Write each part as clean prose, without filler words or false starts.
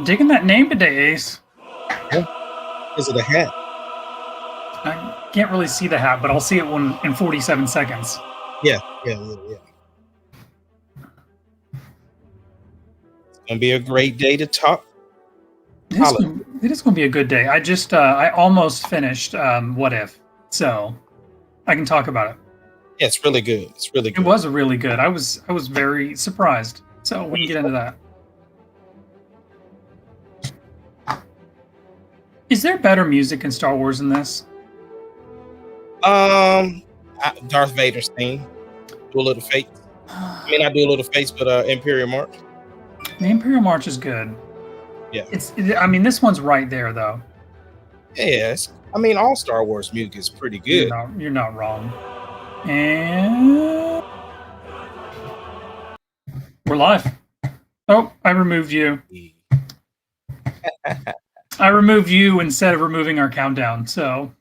Digging that name today, Ace. Yeah. Is it a hat? I can't really see the hat, but I'll see it in 47 seconds. Yeah. It's gonna be a great day to talk. It is going to be a good day. I almost finished What If, so I can talk about it. Yeah, it's really good. It was really good. I was very surprised. So we can get into that. Is there better music in Star Wars than this? Darth Vader's theme. Duel of the Fates. I mean, not Duel of the Fates, but Imperial March. The Imperial March is good. Yeah. This one's right there, though. Yes. I mean, all Star Wars music is pretty good. You're not wrong. And we're live. Oh, I removed you. I removed you instead of removing our countdown. So,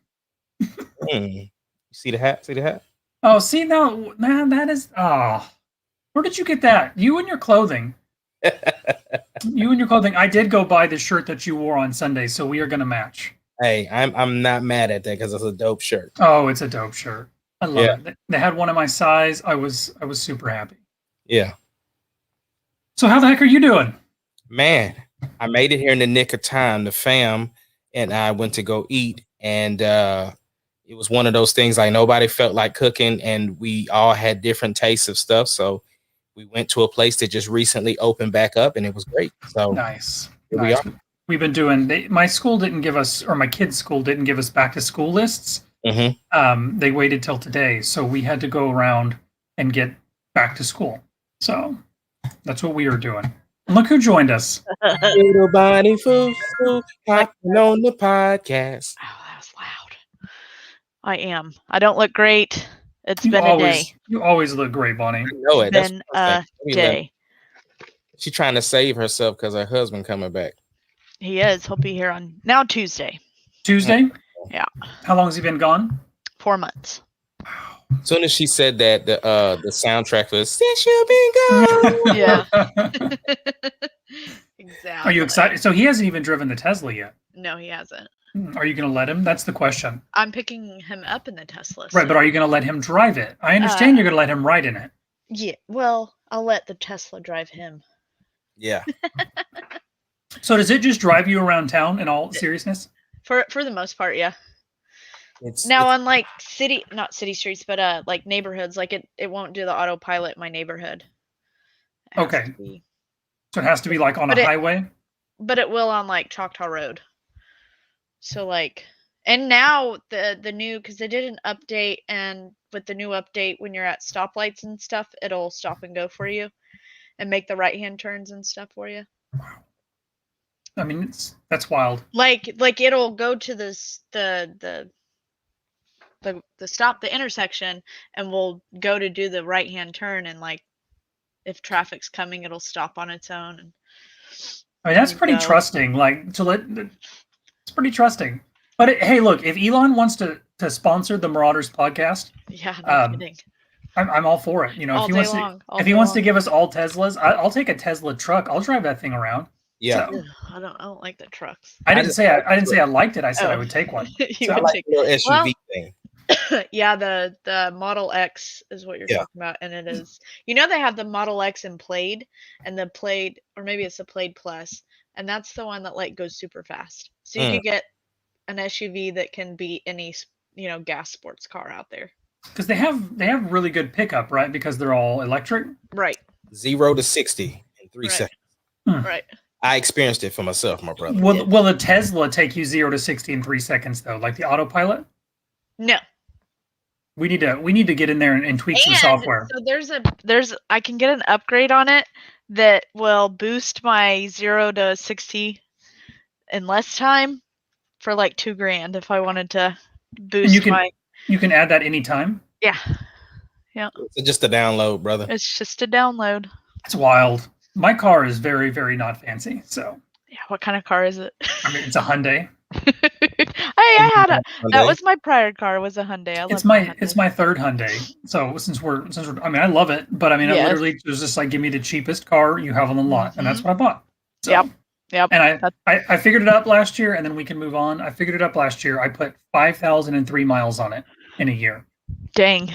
You see the hat? Oh, see now, man, that is. Where did you get that? You and your clothing. I did go buy the shirt that you wore on Sunday, so we are going to match. Hey, I'm not mad at that because it's a dope shirt. Oh, it's a dope shirt. I love it. They had one of my size. I was super happy. Yeah. So how the heck are you doing? Man, I made it here in the nick of time. The fam and I went to go eat, and it was one of those things like nobody felt like cooking, and we all had different tastes of stuff. So we went to a place that just recently opened back up, and it was great. So nice. We are. We've been doing. My school didn't give us, or my kids' school didn't give us back to school lists. Mm-hmm. They waited till today, so we had to go around and get back to school. So that's what we are doing. And look who joined us. Little Bonnie Foo talking on the podcast. Oh, that was loud. I am. I don't look great. It's been a day. You always look great, Bonnie. I know it. It's been a day. She's trying to save herself because her husband coming back. He is. He'll be here on now Tuesday. Tuesday? Yeah. How long has he been gone? 4 months. As soon as she said that, the soundtrack was "Since You've Been Gone." Yeah. Exactly. Are you excited? So he hasn't even driven the Tesla yet. No, he hasn't. Are you going to let him? That's the question. I'm picking him up in the Tesla. Right, but are you going to let him drive it? I understand you're going to let him ride in it. Yeah. Well, I'll let the Tesla drive him. Yeah. So does it just drive you around town in all seriousness? For the most part, yeah. On like not city streets, but like neighborhoods, like it won't do the autopilot in my neighborhood. Okay. So it has to be like on a highway? But it will on like Choctaw Road. So like, and now the new, because they did an update, and with the new update, when you're at stoplights and stuff, it'll stop and go for you and make the right-hand turns and stuff for you. Wow. I mean, that's wild. Like it'll go to the stop, the intersection, and we'll go to do the right-hand turn, and like if traffic's coming, it'll stop on its own. And I mean, that's pretty trusting. Like it's pretty trusting. But hey, look, if Elon wants to sponsor the Marauders podcast, yeah, no kidding. I'm all for it. You know, if he wants to give us all Teslas, I'll take a Tesla truck. I'll drive that thing around. Yeah. So, I don't like the trucks. I didn't say I liked it. I said I would take one. I like your SUV thing. Yeah, the Model X is what you're talking about, and it is. You know, they have the Model X in Plaid, and the Plaid, or maybe it's the Plaid Plus, and that's the one that like goes super fast. So you could get an SUV that can beat any gas sports car out there. Because they have really good pickup, right? Because they're all electric. Right. 0 to 60 in 3 seconds. Right. I experienced it for myself, my brother. Will the Tesla take you 0 to 60 in 3 seconds though, like the autopilot? No. We need to get in there and tweak some software. So I can get an upgrade on it that will boost my 0 to 60 in less time for like $2,000 if I wanted to boost You can add that anytime? Yeah. Yeah. It's just a download, brother. It's just a download. It's wild. My car is very, very not fancy. So yeah, what kind of car is it? I mean, it's a Hyundai. That was my prior car, was a Hyundai. It's my third Hyundai. So since we're I mean, I love it, but I mean, I literally was just like, give me the cheapest car you have on the lot, and that's what I bought. So, yep. And I figured it up last year, and then we can move on. I figured it up last year. I put 5,003 miles on it in a year. Dang,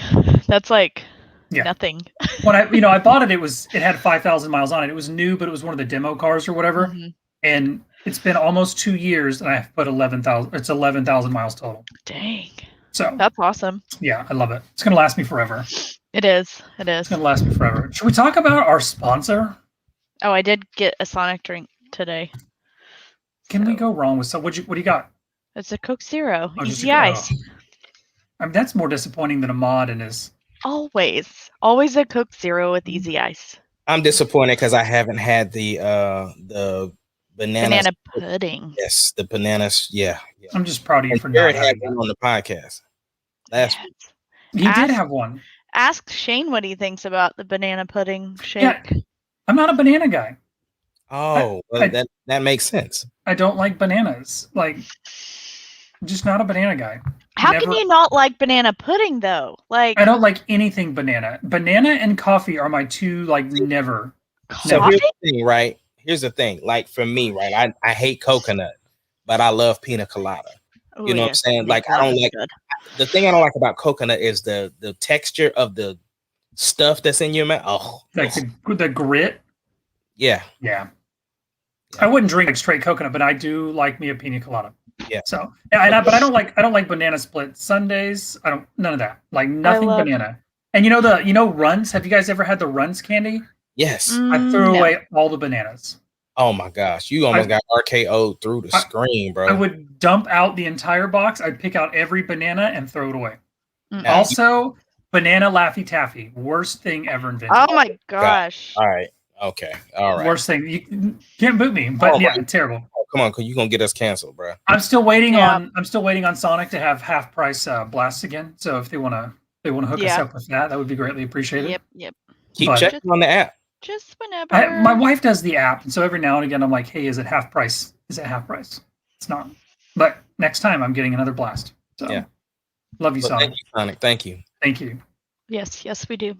that's like nothing. When I bought it, it had 5,000 miles on it. It was new, but it was one of the demo cars or whatever. Mm-hmm. And it's been almost 2 years, and I've put 11,000. It's 11,000 miles total. Dang. So that's awesome. Yeah, I love it. It's gonna last me forever. It is. It's gonna last me forever. Should we talk about our sponsor? Oh, I did get a Sonic drink today. Can we go wrong with some? What do you got? It's a Coke Zero, easy ice. I mean, that's more disappointing than a mod and is always a Coke Zero with easy ice. I'm disappointed because I haven't had the banana pudding. Yes, the bananas. Yeah. I'm just proud of you for not having one on the podcast. He did have one. Ask Shane what he thinks about the banana pudding shake. Yeah, I'm not a banana guy. Oh, that makes sense. I don't like bananas. Like, I'm just not a banana guy. How can you not like banana pudding though? Like, I don't like anything banana. Banana and coffee are my two never. So here's the thing, right? Here's the thing. Like for me, right? I hate coconut, but I love pina colada. You know what I'm saying? Like I don't like the thing I don't like about coconut is the texture of the stuff that's in your mouth. Oh, like the grit. Yeah. I wouldn't drink straight coconut, but I do like me a pina colada. Yeah. So but I don't like banana split sundaes. None of that. Like nothing banana. And you know Runs? Have you guys ever had the Runs candy? Yes. I threw away all the bananas. Oh my gosh, you almost got RKO'd through the screen, bro. I would dump out the entire box. I'd pick out every banana and throw it away. Also, banana Laffy Taffy, worst thing ever invented. Oh my gosh! All right, okay, all right. Worst thing. You can't boot me, but terrible. Oh, come on, you gonna get us canceled, bro. I'm still waiting on Sonic to have half price blasts again. So if they wanna hook us up with that would be greatly appreciated. Yep. Keep checking on the app. Just whenever. My wife does the app, and so every now and again I'm like, "Hey, is it half price? Is it half price?" It's not. But next time I'm getting another blast. So love you, Sonic. Thank you, Sonic. Thank you. Thank you. Yes, we do.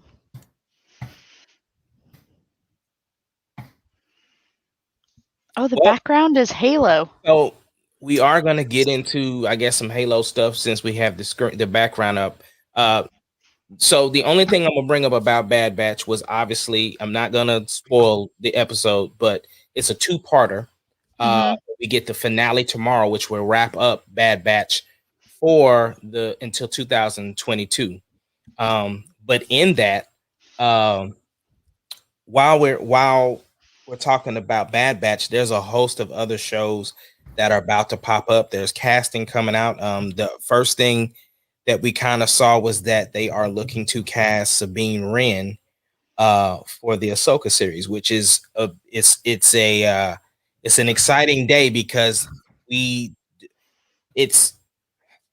Oh, the background is Halo. So we are going to get into, I guess, some Halo stuff since we have the background up. So the only thing I'm gonna bring up about Bad Batch was obviously I'm not gonna spoil the episode, but it's a two-parter. We get the finale tomorrow, which will wrap up Bad Batch for until 2022. But in that, while we're talking about Bad Batch, there's a host of other shows that are about to pop up. There's casting coming out. The first thing that we kind of saw was that they are looking to cast Sabine Wren for the Ahsoka series, which is it's an exciting day because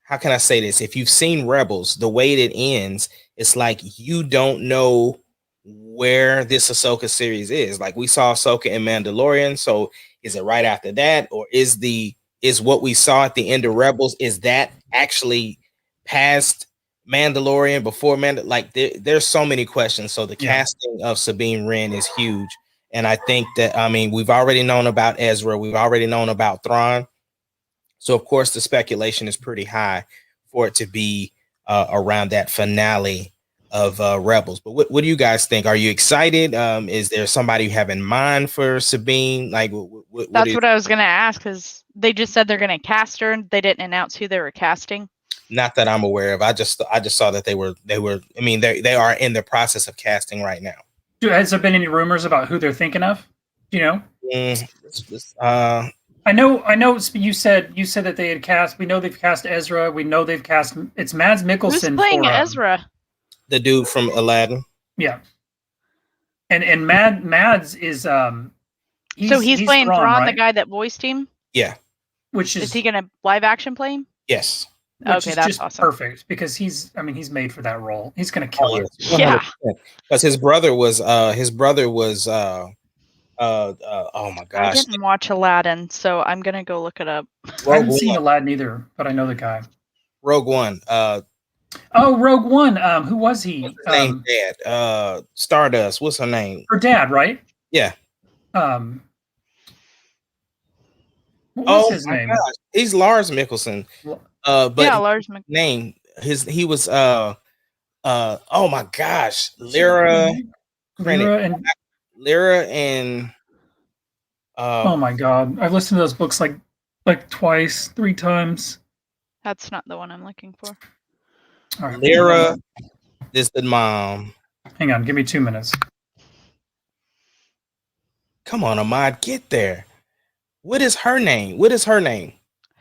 how can I say this? If you've seen Rebels, the way it ends, it's like you don't know where this Ahsoka series is. Like we saw Ahsoka in Mandalorian, so is it right after that, or is what we saw at the end of Rebels, is that actually past Mandalorian, before there's so many questions. So the casting of Sabine Wren is huge, and I think that we've already known about Ezra, we've already known about Thrawn, so of course the speculation is pretty high for it to be around that finale of Rebels. But what do you guys think? Are you excited? Is there somebody you have in mind for Sabine? Like that's what I was gonna ask, because they just said they're gonna cast her and they didn't announce who they were casting. Not that I'm aware of. I just saw that they were. I mean, they are in the process of casting right now. Has there been any rumors about who they're thinking of? Do you know? I know. You said that they had cast. We know they've cast Ezra. We know they've cast. It's Mads Mikkelsen. Who's playing Ezra? The dude from Aladdin. Yeah. And Mads is so he's playing Thrawn, right? The guy that voiced him. Yeah. Is he gonna live action play him? Yes. Which okay, is that's just awesome. Perfect because he's made for that role. He's gonna kill it. Yeah. Because his brother was oh my gosh. I didn't watch Aladdin, so I'm gonna go look it up. I haven't seen Aladdin either, but I know the guy. Rogue One. Rogue One. Who was he? What's his name? Dad. Stardust. What's her name? Her dad, right? Yeah. What was his name? Gosh. He's Lars Mikkelsen. But Lars name he was oh my gosh, Lyra and oh my god, I've listened to those books like twice, 3 times. That's not the one I'm looking for. All right, Lyra is the mom. Hang on, give me 2 minutes. Come on, Ahmad, get there. What is her name?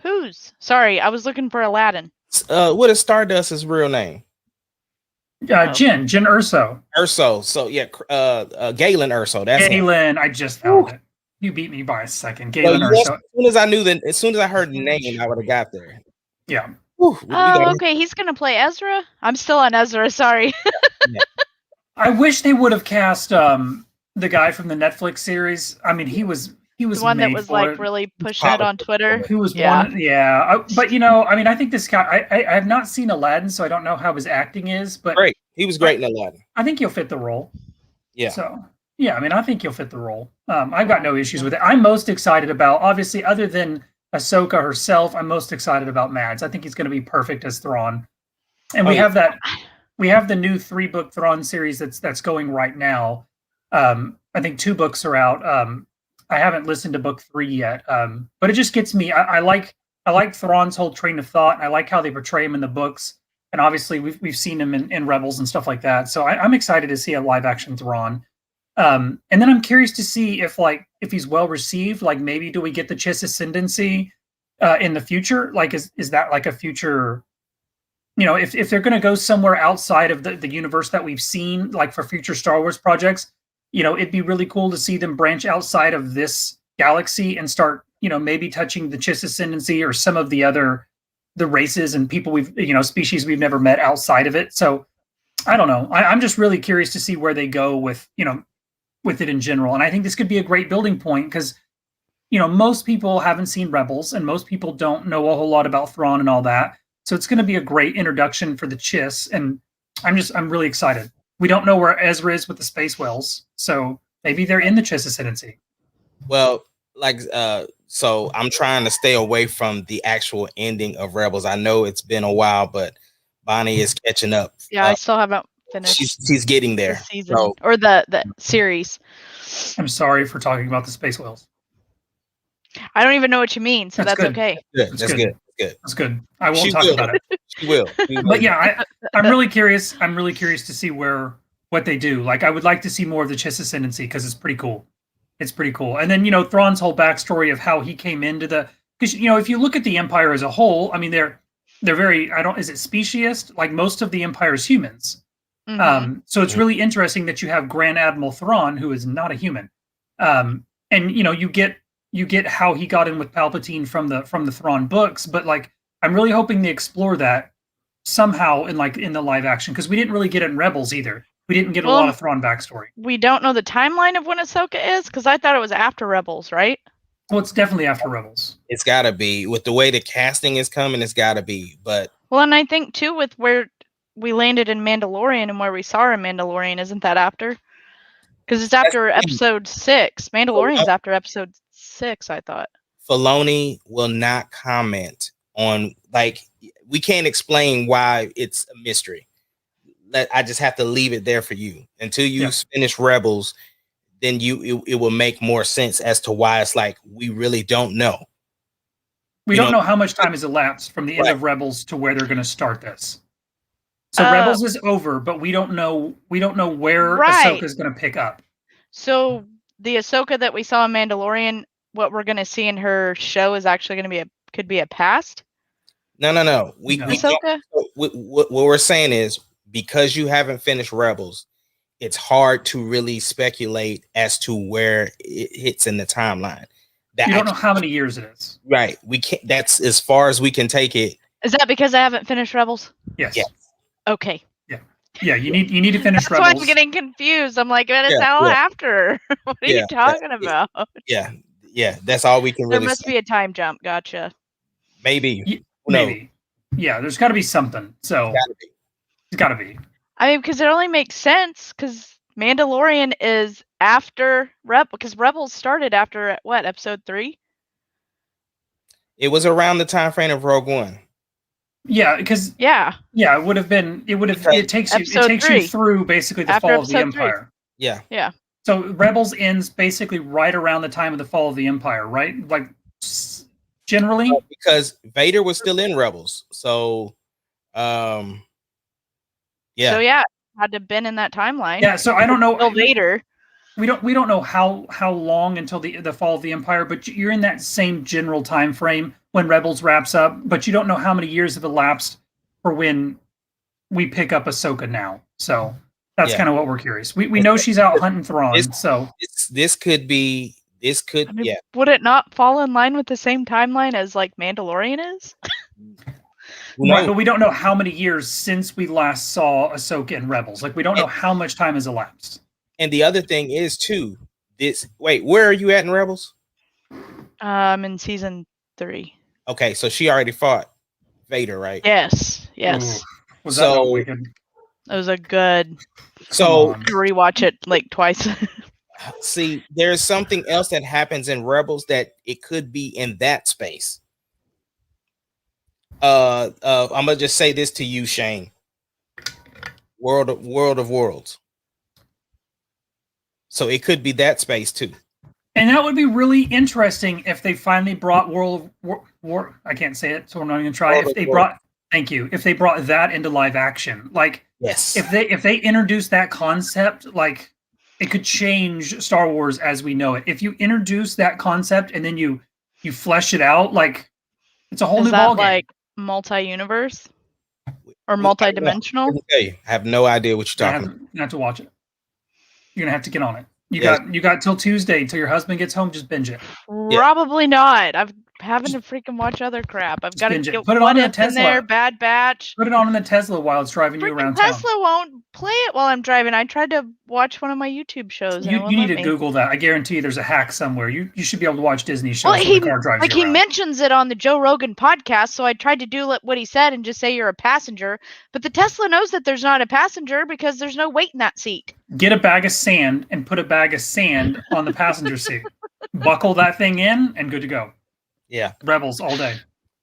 Whose? Sorry, I was looking for Aladdin. What is Stardust's real name? Jyn Erso. Erso. So yeah, Galen Erso. That's Galen. I just found it. You beat me by a second. Galen Erso. As soon as I heard the name, I would have got there. Yeah. Okay. He's gonna play Ezra. I'm still on Ezra. Sorry. Yeah. I wish they would have cast the guy from the Netflix series. I mean, he was the one that was like really pushing it on Twitter. Who was one? Yeah. But I mean, I think this guy. I have not seen Aladdin, so I don't know how his acting is. But great, he was great in Aladdin. I think he'll fit the role. Yeah. So yeah, I mean, I think he'll fit the role. I've got no issues with it. I'm most excited about, obviously, other than Ahsoka herself, I'm most excited about Mads. I think he's going to be perfect as Thrawn. And we have the new 3-book Thrawn series that's going right now. I think 2 books are out. I haven't listened to book 3 yet, but it just gets me. I like Thrawn's whole train of thought. I like how they portray him in the books, and obviously we've seen him in Rebels and stuff like that. So I'm excited to see a live action Thrawn. And then I'm curious to see if he's well received. Like, maybe do we get the Chiss ascendancy in the future? Like, is that like a future? If they're going to go somewhere outside of the universe that we've seen, like for future Star Wars projects, it'd be really cool to see them branch outside of this galaxy and start, maybe touching the Chiss ascendancy or some of the races and people species we've never met outside of it. So I don't know. I'm just really curious to see where they go with it in general. And I think this could be a great building point because, most people haven't seen Rebels and most people don't know a whole lot about Thrawn and all that. So it's going to be a great introduction for the Chiss. And I'm really excited. We don't know where Ezra is with the space whales. So maybe they're in the Chiss ascendancy. Well, so I'm trying to stay away from the actual ending of Rebels. I know it's been a while, but Bonnie is catching up. Yeah, I still haven't finished. She's getting there. The season, or the series. I'm sorry for talking about the space whales. I don't even know what you mean, so that's okay. That's good. That's good. I won't talk about it. She will. But yeah, I'm really curious. I'm really curious to see what they do. Like, I would like to see more of the Chiss ascendancy because it's pretty cool. It's pretty cool. And then, Thrawn's whole backstory of how he came into because if you look at the Empire as a whole, I mean, they're very, is it speciest? Like, most of the Empire is humans. Mm-hmm. So it's really interesting that you have Grand Admiral Thrawn, who is not a human. And you get how he got in with Palpatine from the Thrawn books, but like, I'm really hoping they explore that somehow in the live action, because we didn't really get it in Rebels either. We didn't get a lot of Thrawn backstory. We don't know the timeline of when Ahsoka is, because I thought it was after Rebels, right? Well, it's definitely after Rebels. It's got to be. With the way the casting is coming, it's got to be. But and I think too, with where we landed in Mandalorian and where we saw her in Mandalorian, isn't that after? Because it's after episode 6. Mandalorian's after episode 6, I thought. Filoni will not comment on, we can't explain why it's a mystery. I just have to leave it there for you until you finish Rebels. Then it will make more sense as to why it's like we really don't know. We don't know how much time has elapsed from the end of Rebels to where they're going to start this. So Rebels is over, but we don't know where Ahsoka is going to pick up. So the Ahsoka that we saw in Mandalorian, what we're going to see in her show is actually going to could be a past. No. Ahsoka? What we're saying is, because you haven't finished Rebels, it's hard to really speculate as to where it hits in the timeline. You don't know how many years it is. Right. We can't. That's as far as we can take it. Is that because I haven't finished Rebels? Yes. Okay. Yeah. You need to finish That's Rebels. That's why I'm getting confused. I'm like, it's all after. What are you talking about? Yeah. That's all we can really. There must be a time jump. Gotcha. Maybe. Maybe. Yeah. There's got to be something. So. It's got to be. I mean, because it only makes sense because Mandalorian is after because Rebels started after episode 3? It was around the time frame of Rogue One. Yeah, because Yeah. it would have been. It would have. It takes you. It Episode takes 3. you through basically the After fall of the episode 3. Empire. Yeah. So Rebels ends basically right around the time of the fall of the Empire, right? Like generally, Because Vader was still in Rebels, so yeah. So yeah, had to have been in that timeline. yeah. So I don't know. Bill Vader. We don't know how long until the fall of the Empire, but you're in that same general time frame when Rebels wraps up. But you don't know how many years have elapsed for when we pick up Ahsoka now. So that's kind of what we're curious. We know she's out hunting Thrawn. So this could be. This could. I mean, would it not fall in line with the same timeline as like Mandalorian is? Right, but we don't know how many years since we last saw Ahsoka in Rebels. Like we don't know how much time has elapsed. And the other thing is too. Where are you at in Rebels? In season 3. Okay, so she already fought Vader, right? Yes. Ooh, was that not wicked? It was a good. So rewatch it like twice. See, there's something else that happens in Rebels that it could be in that space. I'm gonna just say this to you, Shane. World of Worlds. So it could be that space too. And that would be really interesting if they finally brought World of War. I can't say it, so I'm not even gonna try. If they brought that into live action, like yes, if they introduce that concept, like it could change Star Wars as we know it. If you introduce that concept and then you flesh it out, like it's a whole new ballgame. Like multi-universe or multi-dimensional? I have no idea what you're talking about. You have to watch it. You're gonna have to get on it. You got till Tuesday till your husband gets home. Just binge it. Probably not. I'm having to freaking watch other crap. I've got to get Put it on in the in there. Bad Batch. Put it on in the Tesla while it's driving you around town. Tesla won't play it while I'm driving. I tried to watch one of my YouTube shows. You need to Google that. I guarantee there's a hack somewhere. You should be able to watch Disney shows when the car drives you around. He mentions it on the Joe Rogan podcast, so I tried to do what he said and just say you're a passenger. But the Tesla knows that there's not a passenger because there's no weight in that seat. Get a bag of sand and put a bag of sand on the passenger seat. Buckle that thing in and good to go. Yeah. Rebels all day.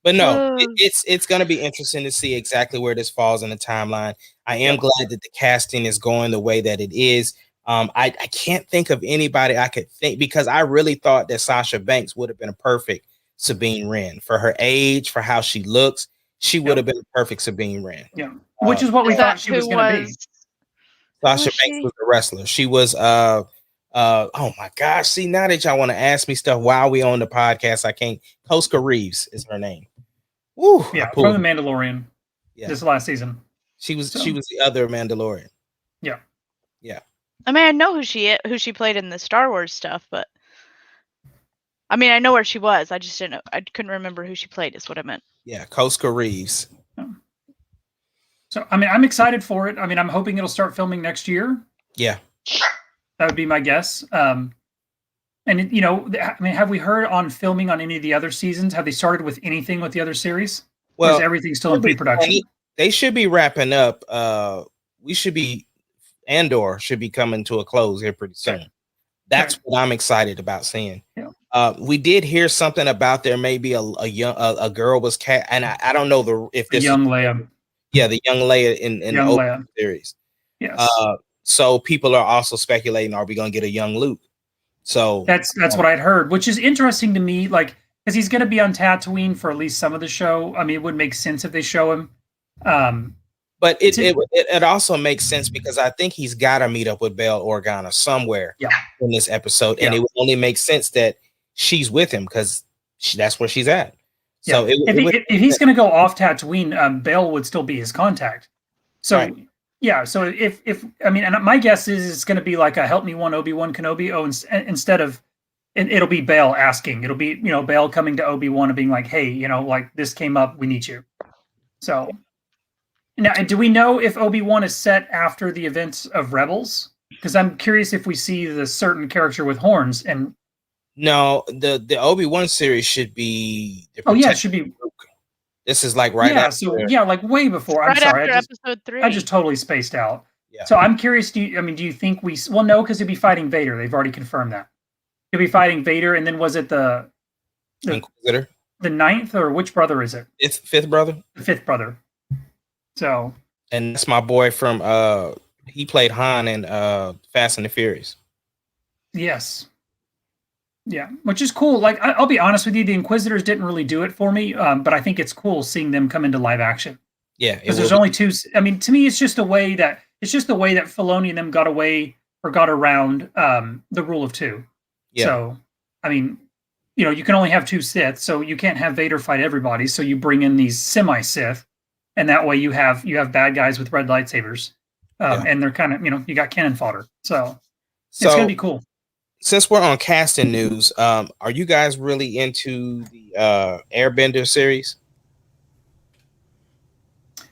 But no, it's going to be interesting to see exactly where this falls in the timeline. I am glad that the casting is going the way that it is. I can't think of anybody I could think, because I really thought that Sasha Banks would have been a perfect Sabine Wren for her age, for how she looks. She would have been a perfect Sabine Wren. Yeah, which is what we thought she was going to be. Sasha Banks was a wrestler. She was oh my gosh. See, now that y'all want to ask me stuff while we on the podcast, I can't. Koska Reeves is her name. Woo, yeah, from The Mandalorian. Yeah. This last season. She was the other Mandalorian. Yeah. Yeah. I mean, I know who she played in the Star Wars stuff, but I mean, I know where she was. I just didn't know. I couldn't remember who she played is what I meant. Yeah, Koska Reeves. So, I mean, I'm excited for it. I mean, I'm hoping it'll start filming next year. Yeah. That would be my guess. And, you know, I mean, have we heard on filming on any of the other seasons? Have they started with anything with the other series? Well, or is everything still in pre-production? They should be wrapping up. Andor should be coming to a close here pretty soon. That's what I'm excited about seeing. Yeah. We did hear something about there may be a girl was cat, and I don't know if this young Leia. Yeah, the young Leia in the open series. Yes. So people are also speculating, are we going to get a young Luke? So that's what I'd heard, which is interesting to me, like, because he's going to be on Tatooine for at least some of the show. I mean, it would make sense if they show him. But it also makes sense because I think he's got to meet up with Bail Organa somewhere in this episode, and it would only make sense that she's with him because that's where she's at. So if he's going to go off Tatooine, Bail would still be his contact. So yeah, so if I mean, and my guess is it's going to be like a help me one Obi-Wan Kenobi. Instead of it'll be Bail asking. It'll be Bail coming to Obi-Wan and being like, hey, like this came up, we need you. So. Now, do we know if Obi-Wan is set after the events of Rebels? Because I'm curious if we see the certain character with horns. And no, the Obi-Wan series should be. It should be. This is like right after. So like way before. I'm sorry, episode 3. I just totally spaced out. Yeah. So I'm curious. Do you think we? Well, no, because he'd be fighting Vader. They've already confirmed that. He'll be fighting Vader, and then was it the Inquisitor? the ninth, or which brother is it? It's fifth brother. The fifth brother. So. And that's my boy from he played Han in Fast and the Furious. Yes. Yeah, which is cool. Like, I'll be honest with you, the Inquisitors didn't really do it for me, but I think it's cool seeing them come into live action. Yeah, because there's only two. I mean, to me, it's just the way that Filoni and them got away or got around the rule of two. Yeah. So, I mean, you know, you can only have two Sith, so you can't have Vader fight everybody. So you bring in these semi-Sith, and that way you have bad guys with red lightsabers, and they're kind of, you know, you got cannon fodder. So it's gonna be cool. Since we're on casting news, are you guys really into the Airbender series?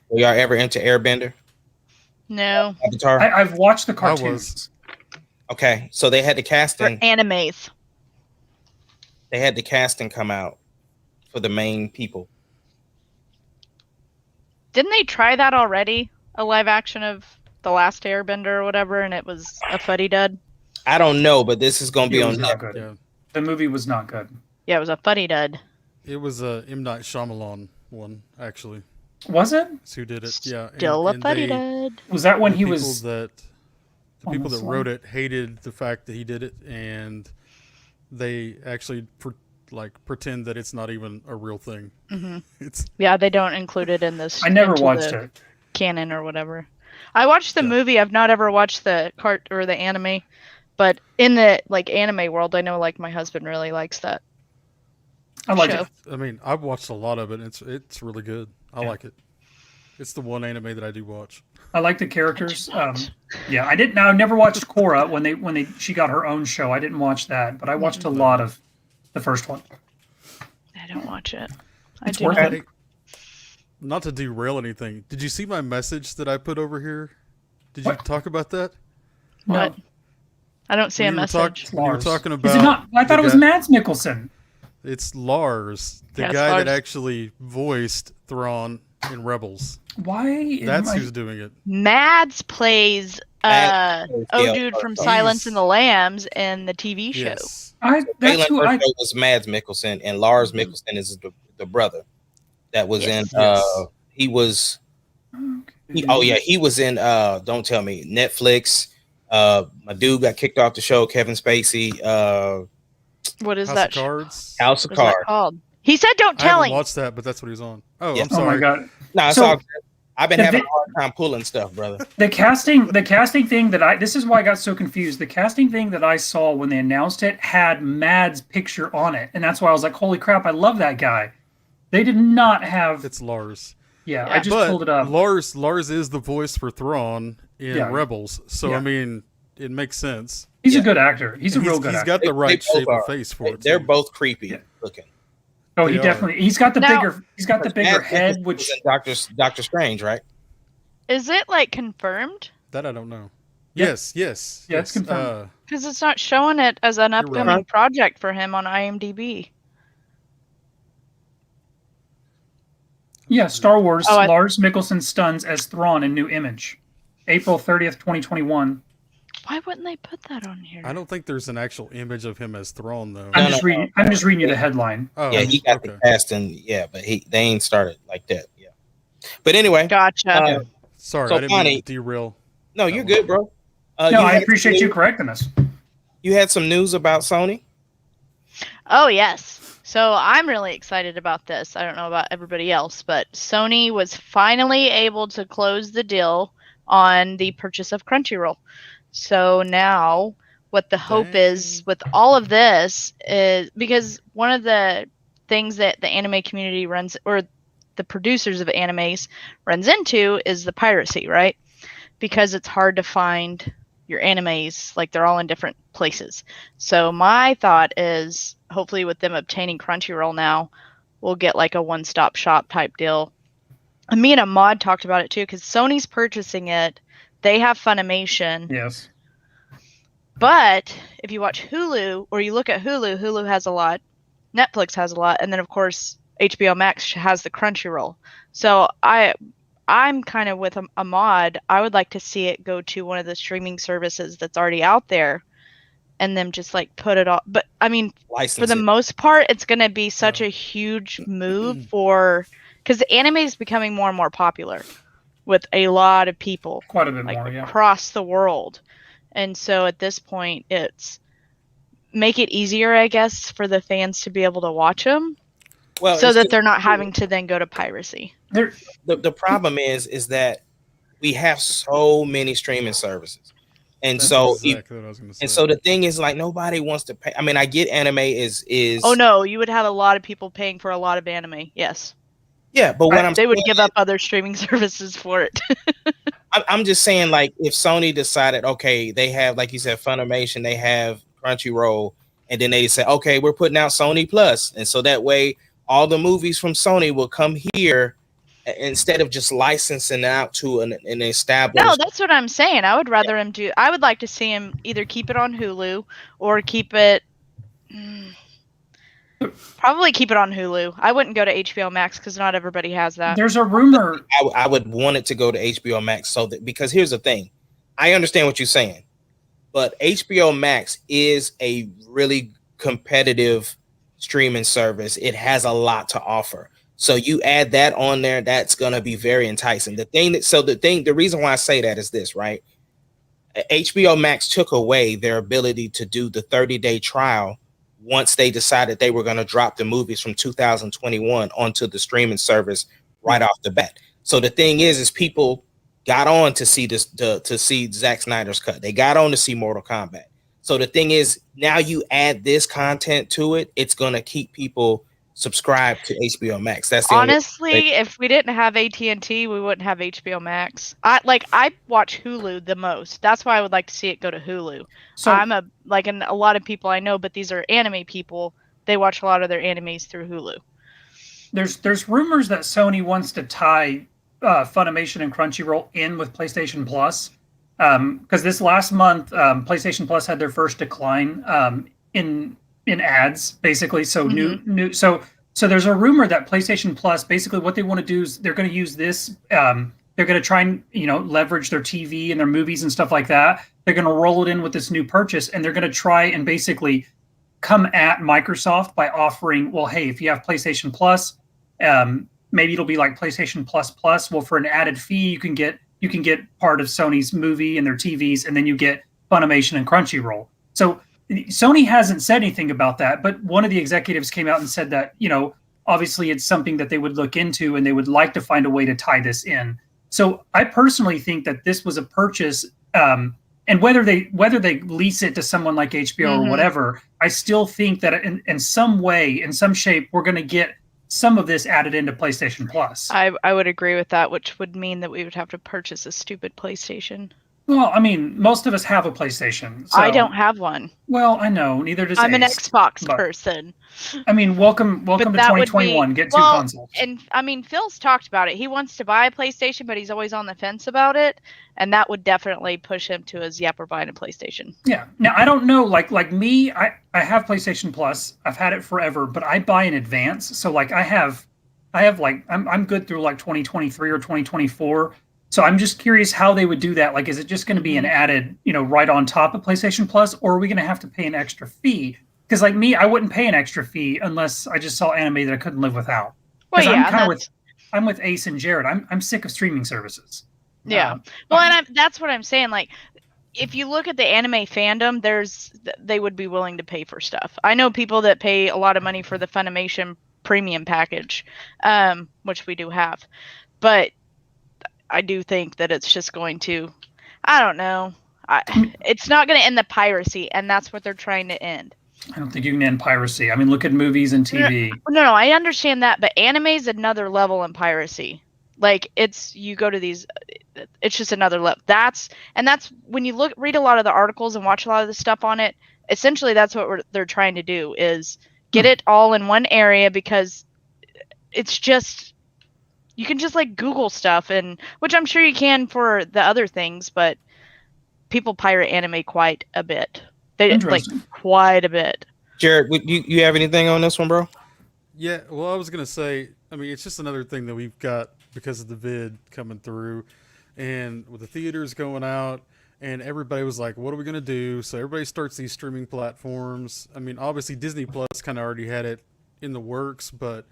Were y'all ever into Airbender? No. Avatar? I've watched the cartoons. Okay, so they had the casting. For animes. They had the casting come out for the main people. Didn't they try that already? A live action of The Last Airbender or whatever, and it was a fuddy-dud? I don't know, but this is going to be on Netflix. Yeah. The movie was not good. Yeah, it was a fuddy-dud. It was a M. Night Shyamalan one, actually. Was it? That's who did it? Yeah. Still a fuddy-dud. Was that when he was... The people that wrote it hated the fact that he did it, and they actually pretend that it's not even a real thing. Mm-hmm. Yeah, they don't include it in this. I never watched it. Canon or whatever. I watched the movie. I've not ever watched the the anime. But in the anime world, I know my husband really likes that. I like it. I mean, I've watched a lot of it. It's really good. I like it. It's the one anime that I do watch. I like the characters. Yeah, I didn't. I never watched Korra when she got her own show. I didn't watch that, but I watched a lot of the first one. I don't watch it. It's worth it. Not to derail anything. Did you see my message that I put over here? Did you talk about that? What? I don't see a message. You were talking about... Is it not? I thought it was Mads Mikkelsen. It's Lars, the guy that actually voiced Thrawn in Rebels. Why? That's who's doing it. Mads plays dude from Silence and the Lambs in the TV show. Yes. That's who was Mads Mikkelsen, and Lars Mikkelsen is the brother that was in. He was. He was in. Don't tell me, Netflix. My dude got kicked off the show. Kevin Spacey. What is House that? Of Cards. House of Cards. Called? He said, "Don't tell him." I haven't watched that, but that's what he's on. Oh, I'm sorry. Oh my god. No, it's all good. I've been having a hard time pulling stuff, brother. The casting thing this is why I got so confused. The casting thing that I saw when they announced it had Mads' picture on it, and that's why I was like, "Holy crap, I love that guy." They did not have. It's Lars. Yeah, I just pulled it up. Lars is the voice for Thrawn in Rebels, so I mean, it makes sense. He's a good actor. He's a real good actor. He's got the right shape of face for it. They're both creepy looking. Oh, he definitely. He's got the bigger. He's got the bigger head, which Doctor Strange, right? Is it confirmed? That I don't know. Yeah. Yes. Yeah, it's confirmed. Because it's not showing it as an upcoming project for him on IMDb. Yeah, Star Wars. Lars Mikkelsen stuns as Thrawn in new image, April 30th, 2021. Why wouldn't they put that on here? I don't think there's an actual image of him as Thrawn, though. I'm just reading you the headline. Oh, yeah, he got the casting. Yeah, but they ain't started like that. Yeah, but anyway. Gotcha. Sorry, I didn't mean to derail. No, you're good, bro. No, I appreciate you correcting us. You had some news about Sony? Oh, yes. So I'm really excited about this. I don't know about everybody else, but Sony was finally able to close the deal on the purchase of Crunchyroll. So now what the hope is with all of this is, because one of the things that the anime community runs, or the producers of animes runs into, is the piracy, right? Because it's hard to find your animes, they're all in different places. So my thought is, hopefully with them obtaining Crunchyroll now, we'll get a one-stop shop type deal. And me and Ahmad talked about it too, because Sony's purchasing it. They have Funimation. Yes. But if you watch Hulu, or you look at Hulu has a lot. Netflix has a lot. And then, of course, HBO Max has the Crunchyroll. So I'm kind of with Ahmad. I would like to see it go to one of the streaming services that's already out there and them just like put it all. But I mean, License for the it. most part, it's going to be such a huge move because the anime is becoming more and more popular with a lot of people, Quite a bit like more, yeah. across the world. And so at this point, it's make it easier, I guess, for the fans to be able to watch them, Well, so it's that just- they're not having to then go to piracy. the problem is that we have so many streaming services, and That's so exactly what I was going to say. and so the thing is, like, nobody wants to pay. I mean, I get anime is Oh no, you would have a lot of people paying for a lot of anime. Yes, yeah, but what I'm they would saying give up other streaming services for it. I'm just saying, like, if Sony decided, okay, they have, like you said, Funimation, they have Crunchyroll, and then they say, okay, we're putting out Sony Plus, and so that way all the movies from Sony will come here instead of just licensing out to an established. No, that's what I'm saying. I would rather him do. I would like to see him either keep it on Hulu or keep it. Probably keep it on Hulu. I wouldn't go to HBO Max because not everybody has that. There's a rumor. I would want it to go to HBO Max, so that, because here's the thing, I understand what you're saying, but HBO Max is a really competitive streaming service. It has a lot to offer. So you add that on there, that's going to be very enticing. The reason why I say that is this, right? HBO Max took away their ability to do the 30-day trial once they decided they were going to drop the movies from 2021 onto the streaming service right off the bat. So the thing is people got on to see this, to see Zack Snyder's cut. They got on to see Mortal Kombat. So the thing is, now you add this content to it, it's going to keep people subscribed to HBO Max. That's the Honestly, if we didn't have AT&T, we wouldn't have HBO Max. I watch Hulu the most. That's why I would like to see it go to Hulu. So I'm a lot of people I know, but these are anime people. They watch a lot of their animes through Hulu. there's rumors that Sony wants to tie Funimation and Crunchyroll in with PlayStation Plus, because this last month PlayStation Plus had their first decline in ads, basically. So new so there's a rumor that PlayStation Plus, basically what they want to do is they're going to use this. They're going to try and leverage their TV and their movies and stuff like that. They're going to roll it in with this new purchase, and they're going to try and basically come at Microsoft by offering, well, hey, if you have PlayStation Plus, maybe it'll be like PlayStation Plus Plus. Well, for an added fee, you can get part of Sony's movie and their TVs, and then you get Funimation and Crunchyroll. So Sony hasn't said anything about that, but one of the executives came out and said that, obviously it's something that they would look into and they would like to find a way to tie this in. So I personally think that this was a purchase, and whether they lease it to someone like HBO or whatever, I still think that in some way, in some shape, we're going to get some of this added into PlayStation Plus. I would agree with that, which would mean that we would have to purchase a stupid PlayStation. Well, I mean, most of us have a PlayStation. So, I don't have one. Well, I know, neither does I'm an Ace, Xbox but, person. I mean, welcome to that would 2021. Get two well, consoles. And I mean, Phil's talked about it. He wants to buy a PlayStation, but he's always on the fence about it, and that would definitely push him to his yep, we're buying a PlayStation. Yeah. Now I don't know, like me, I have PlayStation Plus. I've had it forever, but I buy in advance. So like I have like I'm good through like 2023 or 2024. So I'm just curious how they would do that. Like, is it just going to be an added, right on top of PlayStation Plus, or are we going to have to pay an extra fee? Because like me, I wouldn't pay an extra fee unless I just saw anime that I couldn't live without. Well, yeah, I'm with Ace and Jared. I'm sick of streaming services. Yeah. And that's what I'm saying. Like, if you look at the anime fandom, they would be willing to pay for stuff. I know people that pay a lot of money for the Funimation premium package, which we do have, but I do think that it's just going to, I don't know. It's not going to end the piracy, and that's what they're trying to end. I don't think you can end piracy. I mean, look at movies and TV. No, I understand that, but anime is another level in piracy. Like, you go to these, it's just another level. That's when you read a lot of the articles and watch a lot of the stuff on it, essentially that's what they're trying to do, is get it all in one area, because it's just, you can just like Google stuff, which I'm sure you can for the other things, but people pirate anime quite a bit. They like quite a bit. Jared, you have anything on this one, bro? Yeah, well, I was gonna say, I mean, it's just another thing that we've got because of the vid coming through, and with the theaters going out, and everybody was like, what are we going to do? So everybody starts these streaming platforms. I mean, obviously Disney Plus kind of already had it in the works, but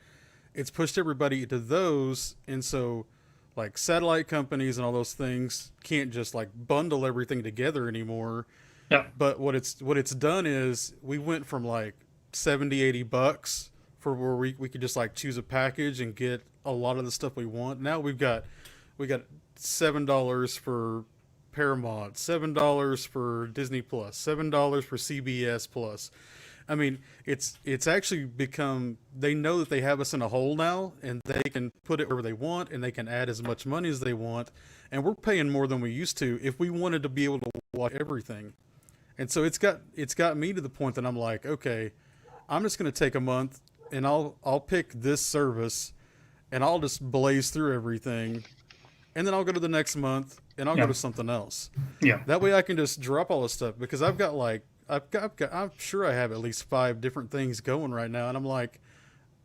it's pushed everybody to those. And so like satellite companies and all those things can't just like bundle everything together anymore. Yeah. But what it's done is we went from like $70-$80 for where we could just like choose a package and get a lot of the stuff we want. Now we got $7 for Paramount, $7 for Disney Plus, $7 for CBS Plus. I mean, it's actually become, they know that they have us in a hole now, and they can put it wherever they want, and they can add as much money as they want, and we're paying more than we used to if we wanted to be able to watch everything. And so it's got me to the point that I'm like, okay, I'm just going to take a month and I'll pick this service and I'll just blaze through everything, and then I'll go to the next month and I'll go to something else. Yeah. That way I can just drop all this stuff, because I've got I'm sure I have at least 5 different things going right now, and I'm like,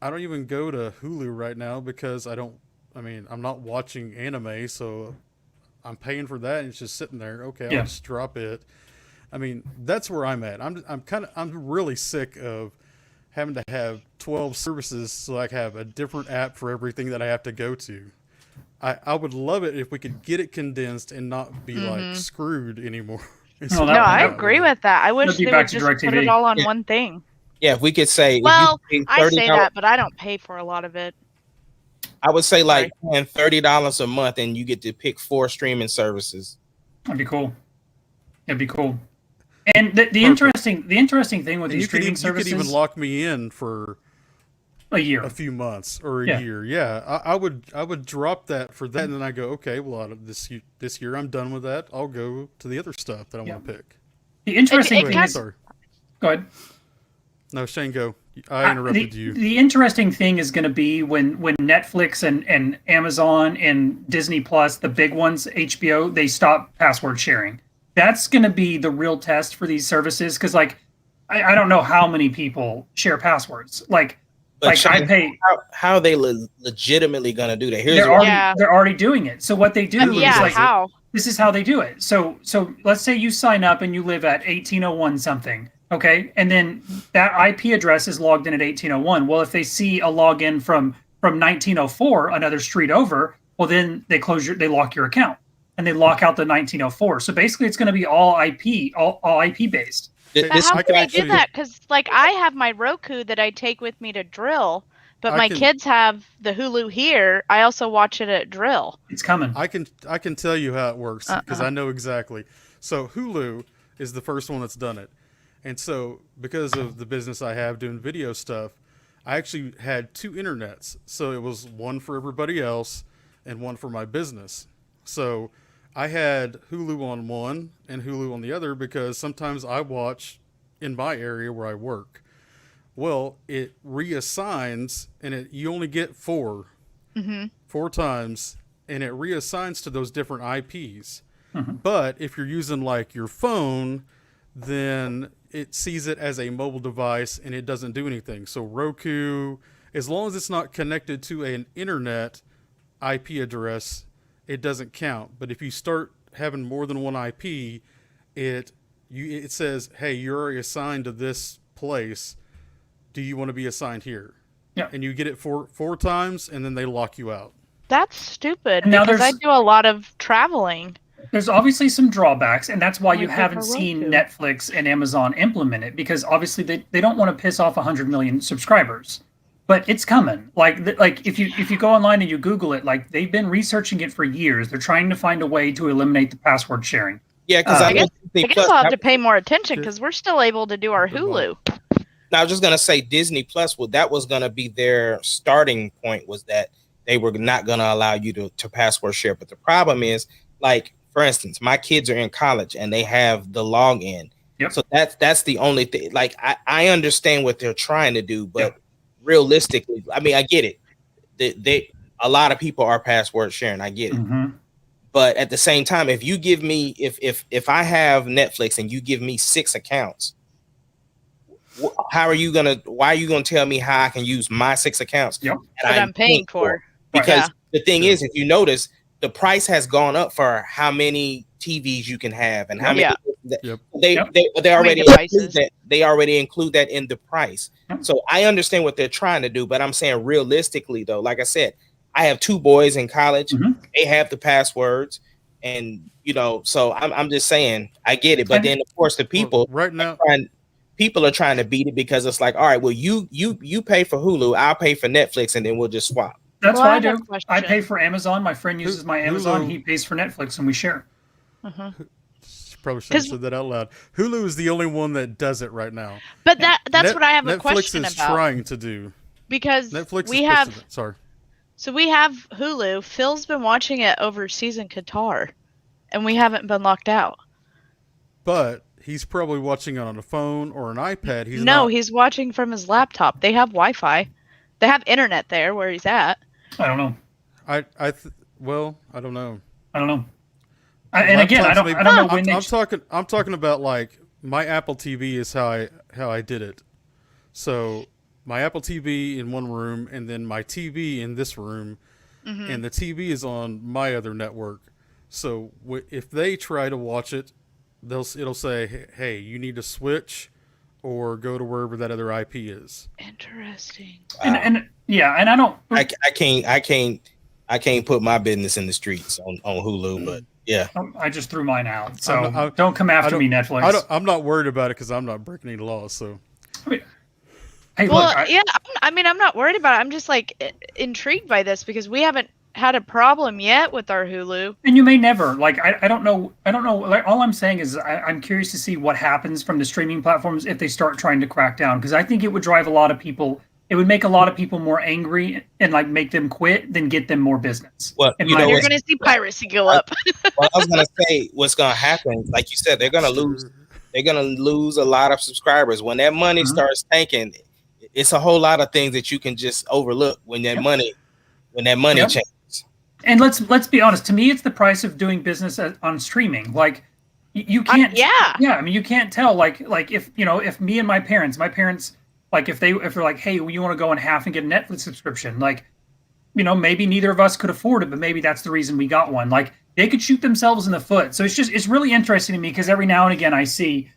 I don't even go to Hulu right now because I'm not watching anime, so I'm paying for that and it's just sitting there. Okay, I'll just drop it. I mean, that's where I'm at. I'm really sick of having to have 12 services so I can have a different app for everything that I have to go to. I would love it if we could get it condensed and not be like screwed anymore. No, I agree with that. I wish they would just put it all on one thing. Yeah, if we could say, well, I say that, but I don't pay for a lot of it. I would say like paying $30 a month and you get to pick 4 streaming services. That'd be cool. It'd be cool. And the interesting thing with these streaming services, you could even lock me in for a year, a few months, or a year. Yeah, I would drop that for that, and then I go, okay, well, out of this year I'm done with that. I'll go to the other stuff that I want to pick. The interesting thing is, sorry. Go ahead. No, Shane, go. I interrupted you. The interesting thing is going to be when Netflix and Amazon and Disney Plus, the big ones, HBO, they stop password sharing. That's going to be the real test for these services, because like I don't know how many people share passwords. Shane, I pay. How are they legitimately going to do that? They're already doing it. So what they do is how? This is how they do it. So let's say you sign up and you live at 1801 something. Okay, and then that IP address is logged in at 1801. Well, if they see a login from 1904, another street over, well then they lock your account and they lock out the 1904. So basically, it's going to be all IP based. How can I do that? Because like I have my Roku that I take with me to drill, but my kids have the Hulu here. I also watch it at drill. It's coming. I can tell you how it works because I know exactly. So Hulu is the first one that's done it. And so, because of the business I have doing video stuff, I actually had 2 internets. So it was one for everybody else and one for my business. So I had Hulu on one and Hulu on the other because sometimes I watch in my area where I work. Well, it reassigns, and you only get 4 times, and it reassigns to those different IPs. Mm-hmm. But if you're using like your phone, then it sees it as a mobile device and it doesn't do anything. So Roku, as long as it's not connected to an internet IP address, it doesn't count. But if you start having more than one IP, it says, hey, you're already assigned to this place. Do you want to be assigned here? Yeah. And you get it 4 times, and then they lock you out. That's stupid, because I do a lot of traveling. There's obviously some drawbacks, and that's why you haven't seen Netflix and Amazon implement it, because obviously they don't want to piss off 100 million subscribers. But it's coming. Like if you go online and you Google it, like they've been researching it for years. They're trying to find a way to eliminate the password sharing. Yeah, because I guess I'll have to pay more attention because we're still able to do our Hulu. Now, I was just gonna say Disney Plus. Well, that was gonna be their starting point, was that they were not gonna allow you to password share. But the problem is, like, for instance, my kids are in college and they have the login. Yep. So that's the only thing. Like, I understand what they're trying to do, but realistically, I mean, I get it. A lot of people are password sharing. I get it. Mm-hmm. But at the same time, if you give me, if I have Netflix and you give me 6 accounts, why are you gonna tell me how I can use my 6 accounts? Yep. That I'm paying for. Because the thing is, if you notice, the price has gone up for how many TVs you can have and how many. Yeah. They already include that. They already include that in the price. So I understand what they're trying to do, but I'm saying realistically though, like I said, I have 2 boys in college. They have the passwords, and so I'm just saying I get it. But then of course the people right now. People are trying to beat it because it's like, all right, well, you pay for Hulu, I'll pay for Netflix, and then we'll just swap. That's what I do. I pay for Amazon. My friend uses my Amazon. Hulu. He pays for Netflix, and we share. Probably should have said that out loud. Hulu is the only one that does it right now. But that's what I have a Netflix question is about. trying to do. Because Netflix we is have sorry. So we have Hulu. Phil's been watching it overseas in Qatar, and we haven't been locked out. But he's probably watching it on a phone or an iPad. He's watching from his laptop. They have Wi-Fi. They have internet there where he's at. I don't know. I don't know. I don't know. And again, I don't know when I'm talking about like my Apple TV is how I did it. So my Apple TV in one room, and then my TV in this room, and the TV is on my other network. So if they try to watch it, it'll say, "Hey, you need to switch, or go to wherever that other IP is." Interesting. And I don't. I can't put my business in the streets on Hulu, but yeah, I just threw mine out. So don't come after me, Netflix. I'm not worried about it because I'm not breaking any laws. So. Hey, well, look, I'm not worried about it. I'm just like intrigued by this because we haven't had a problem yet with our Hulu. And you may never. Like, I don't know. Like, all I'm saying is I'm curious to see what happens from the streaming platforms if they start trying to crack down. Because I think it would drive a lot of people. It would make a lot of people more angry and like make them quit than get them more business. Well, you're going to see piracy go up. Well, I was going to say what's going to happen. Like you said, they're going to lose. They're going to lose a lot of subscribers when that money starts tanking. It's a whole lot of things that you can just overlook when that money changes. And let's be honest. To me, it's the price of doing business on streaming. Like you can't. I mean, you can't tell. Like if me and my parents, like if they're like, hey, you want to go in half and get a Netflix subscription, like, maybe neither of us could afford it, but maybe that's the reason we got one. Like they could shoot themselves in the foot. So it's really interesting to me because every now and again I see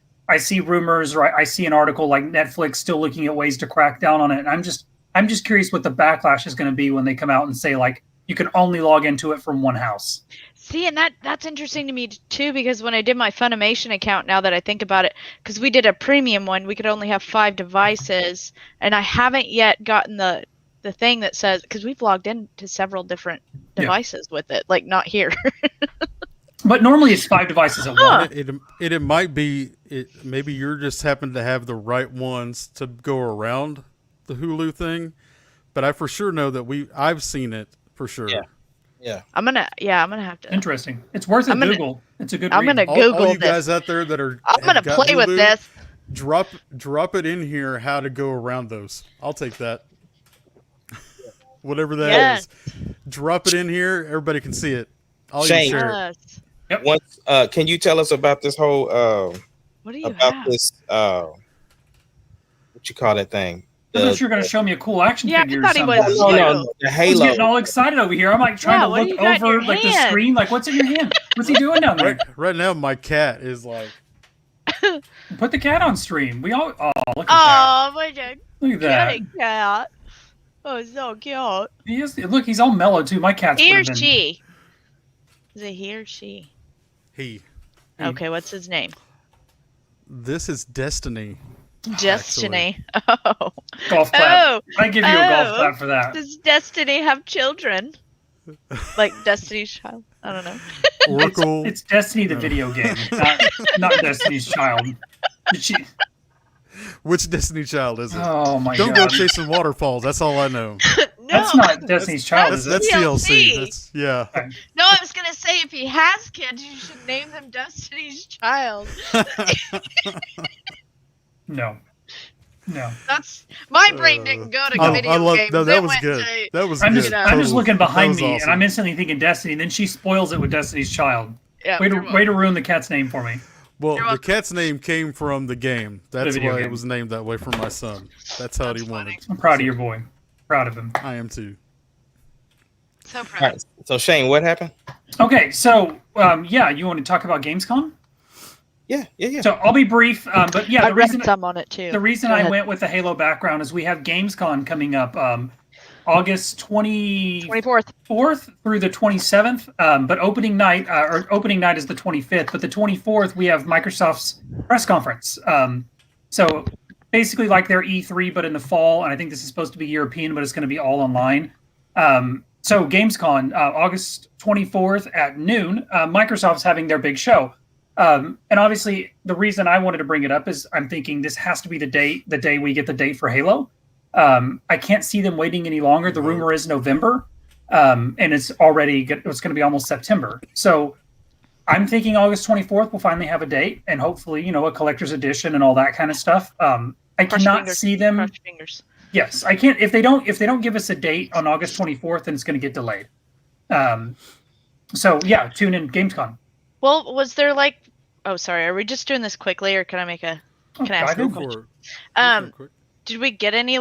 rumors or I see an article like Netflix still looking at ways to crack down on it. And I'm just curious what the backlash is going to be when they come out and say like you can only log into it from one house. See, and that's interesting to me too, because when I did my Funimation account, now that I think about it, because we did a premium one, we could only have 5 devices, and I haven't yet gotten the thing that says, because we've logged into several different devices with it, like not here. But normally it's 5 devices at once. It might be maybe you're just happen to have the right ones to go around the Hulu thing, but I for sure know that I've seen it for sure. Yeah. I'm gonna have to. Interesting. It's worth a Google. It's a good. I'm gonna Google all you this. guys out there that are. I'm gonna play Hulu, with this. Drop it in here. How to go around those? I'll take that. Whatever that is, drop it in here. Everybody can see it. I'll Shane, share it. Yep. Once, can you tell us about this whole what do you about have? this what you call that thing? I thought you were going to show me a cool action figure. I thought he was. No, the Halo. He's getting all excited over here. I'm like trying to look over like the screen. Like, what's in your hand? What's he doing down there? Right now, my cat is like. Put the cat on stream. We all. Oh, look at that. Oh, my God. Look at that. Cat. Oh, so cute. He is. Look, he's all mellow too. My cat's. He or she? Is it he or she? He. Okay, what's his name? This is Destiny. Destiny. Actually. Oh. Golf clap. I give you a golf clap for that. Does Destiny have children? Like Destiny's Child? I don't know. Oracle. It's Destiny the video game, not Destiny's Child. Which Destiny Child is it? Oh my God! Don't go chasing waterfalls. That's all I know. No, that's not Destiny's Child. That's DLC. That's, yeah. No, I was gonna say if he has kids, you should name them Destiny's Child. No. That's my brain didn't go to video games. No, that was good. That was good. I'm just looking behind me, awesome. and I'm instantly thinking Destiny. And then she spoils it with Destiny's Child. Yeah, way to ruin the cat's name for me. Well, the cat's name came from the game. That's why game. It was named that way for my son. That's how he wanted. I'm proud of your boy. Proud of him. I am too. So proud. All right. So Shane, what happened? Okay, so you want to talk about Gamescom? Yeah. So I'll be brief, but yeah, I read some on it too. the reason Go I ahead. went with the Halo background is we have Gamescom coming up August 24th through the 27th, but opening night is the 25th, but the 24th we have Microsoft's press conference. So basically like their E3, but in the fall, and I think this is supposed to be European, but it's going to be all online. So Gamescom, August 24th at noon, Microsoft's having their big show. And obviously, the reason I wanted to bring it up is I'm thinking this has to be the day we get the date for Halo. I can't see them waiting any longer. The rumor is November, and it's going to be almost September. So I'm thinking August 24th we'll finally have a date, and hopefully, a collector's edition and all that kind of stuff. I cannot see them. Cross fingers. Yes, I can't. If they don't give us a date on August 24th, then it's going to get delayed. So yeah, tune in Gamescom. Well, was there sorry, are we just doing this quickly, or can I ask you a question? Did we get any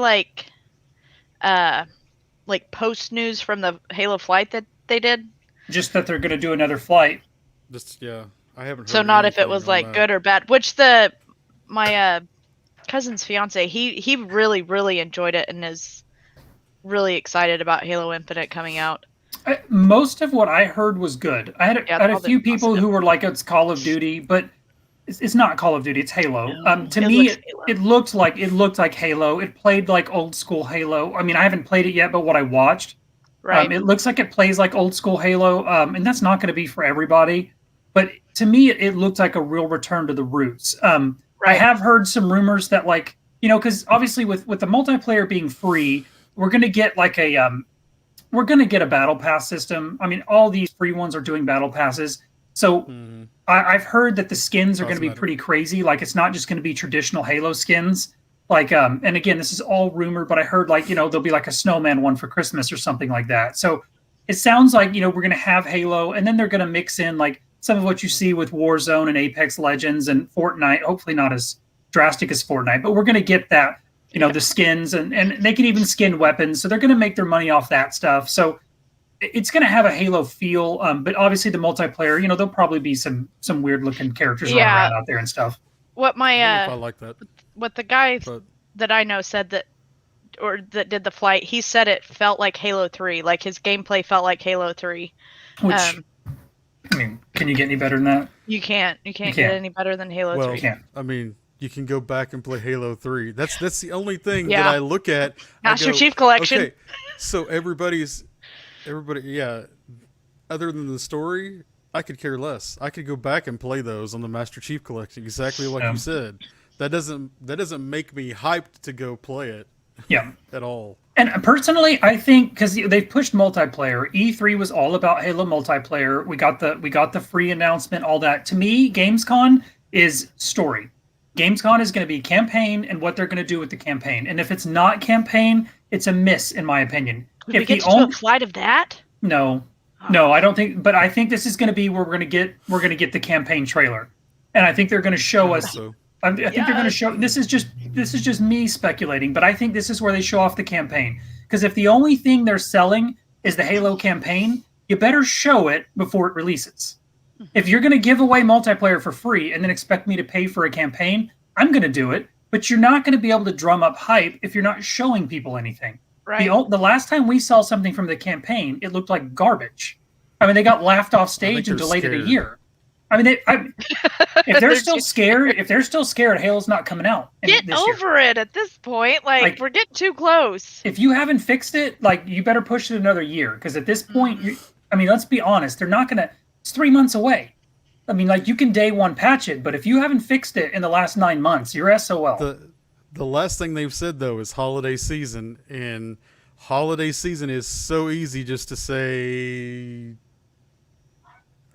post news from the Halo flight that they did? Just that they're going to do another flight. I haven't heard So not if it anything was on that. good or bad. Which my cousin's fiance, he really, really enjoyed it and is really excited about Halo Infinite coming out. Most of what I heard was good. I had a few people who were like, it's Call of Duty, but it's not Call of Duty. It's Halo. To me, it looked like Halo. It played like old school Halo. I mean, I haven't played it yet, but what I watched, Right. It looks like it plays like old school Halo, and that's not going to be for everybody. But to me, it looked like a real return to the roots. I have heard some rumors that because obviously with the multiplayer being free, we're going to get we're going to get a battle pass system. I mean, all these free ones are doing battle passes. So I've heard that the skins are going to be pretty crazy. Like, it's not just going to be traditional Halo skins. And again, this is all rumor, but I heard there'll be like a snowman one for Christmas or something like that. So it sounds like, we're going to have Halo, and then they're going to mix in some of what you see with Warzone and Apex Legends and Fortnite. Hopefully not as drastic as Fortnite, but we're going to get that. The skins, and they can even skin weapons. So they're going to make their money off that stuff. So it's going to have a Halo feel. But obviously the multiplayer, there'll probably be some weird looking characters running around out there and stuff. What I don't know if I like that. What the guy that I know said that did the flight, he said it felt like Halo 3. Like his gameplay felt like Halo 3. Which, I mean, can you get any better than that? You can't get any better than Halo 3. You can't. I mean, you can go back and play Halo 3. That's the only thing that I look at. Master Chief Collection. Okay, so everybody, yeah. Other than the story, I could care less. I could go back and play those on the Master Chief Collection, exactly like you said. That doesn't make me hyped to go play it. Yeah. At all. And personally, I think because they've pushed multiplayer, E3 was all about Halo multiplayer. We got the free announcement, all that. To me, Gamescom is story. Gamescom is going to be campaign and what they're going to do with the campaign. And if it's not campaign, it's a miss, in my opinion. Did we get to do a flight of that? No, I don't think. But I think this is going to be where we're going to get the campaign trailer, and I think they're going to show us. So. I think they're going to show. This is just me speculating, but I think this is where they show off the campaign. Because if the only thing they're selling is the Halo campaign, you better show it before it releases. If you're going to give away multiplayer for free and then expect me to pay for a campaign, I'm going to do it. But you're not going to be able to drum up hype if you're not showing people anything. Right. The last time we saw something from the campaign, it looked like garbage. I mean, they got laughed off stage and delayed it a year. I mean, if they're still scared, Halo's not coming out. Get over it at this point. Like, we're getting too close. If you haven't fixed it, you better push it another year. Because at this point, let's be honest, they're not going to. It's 3 months away. I mean, you can day one patch it, but if you haven't fixed it in the last 9 months, you're SOL. The last thing they've said, though, is holiday season. And holiday season is so easy just to say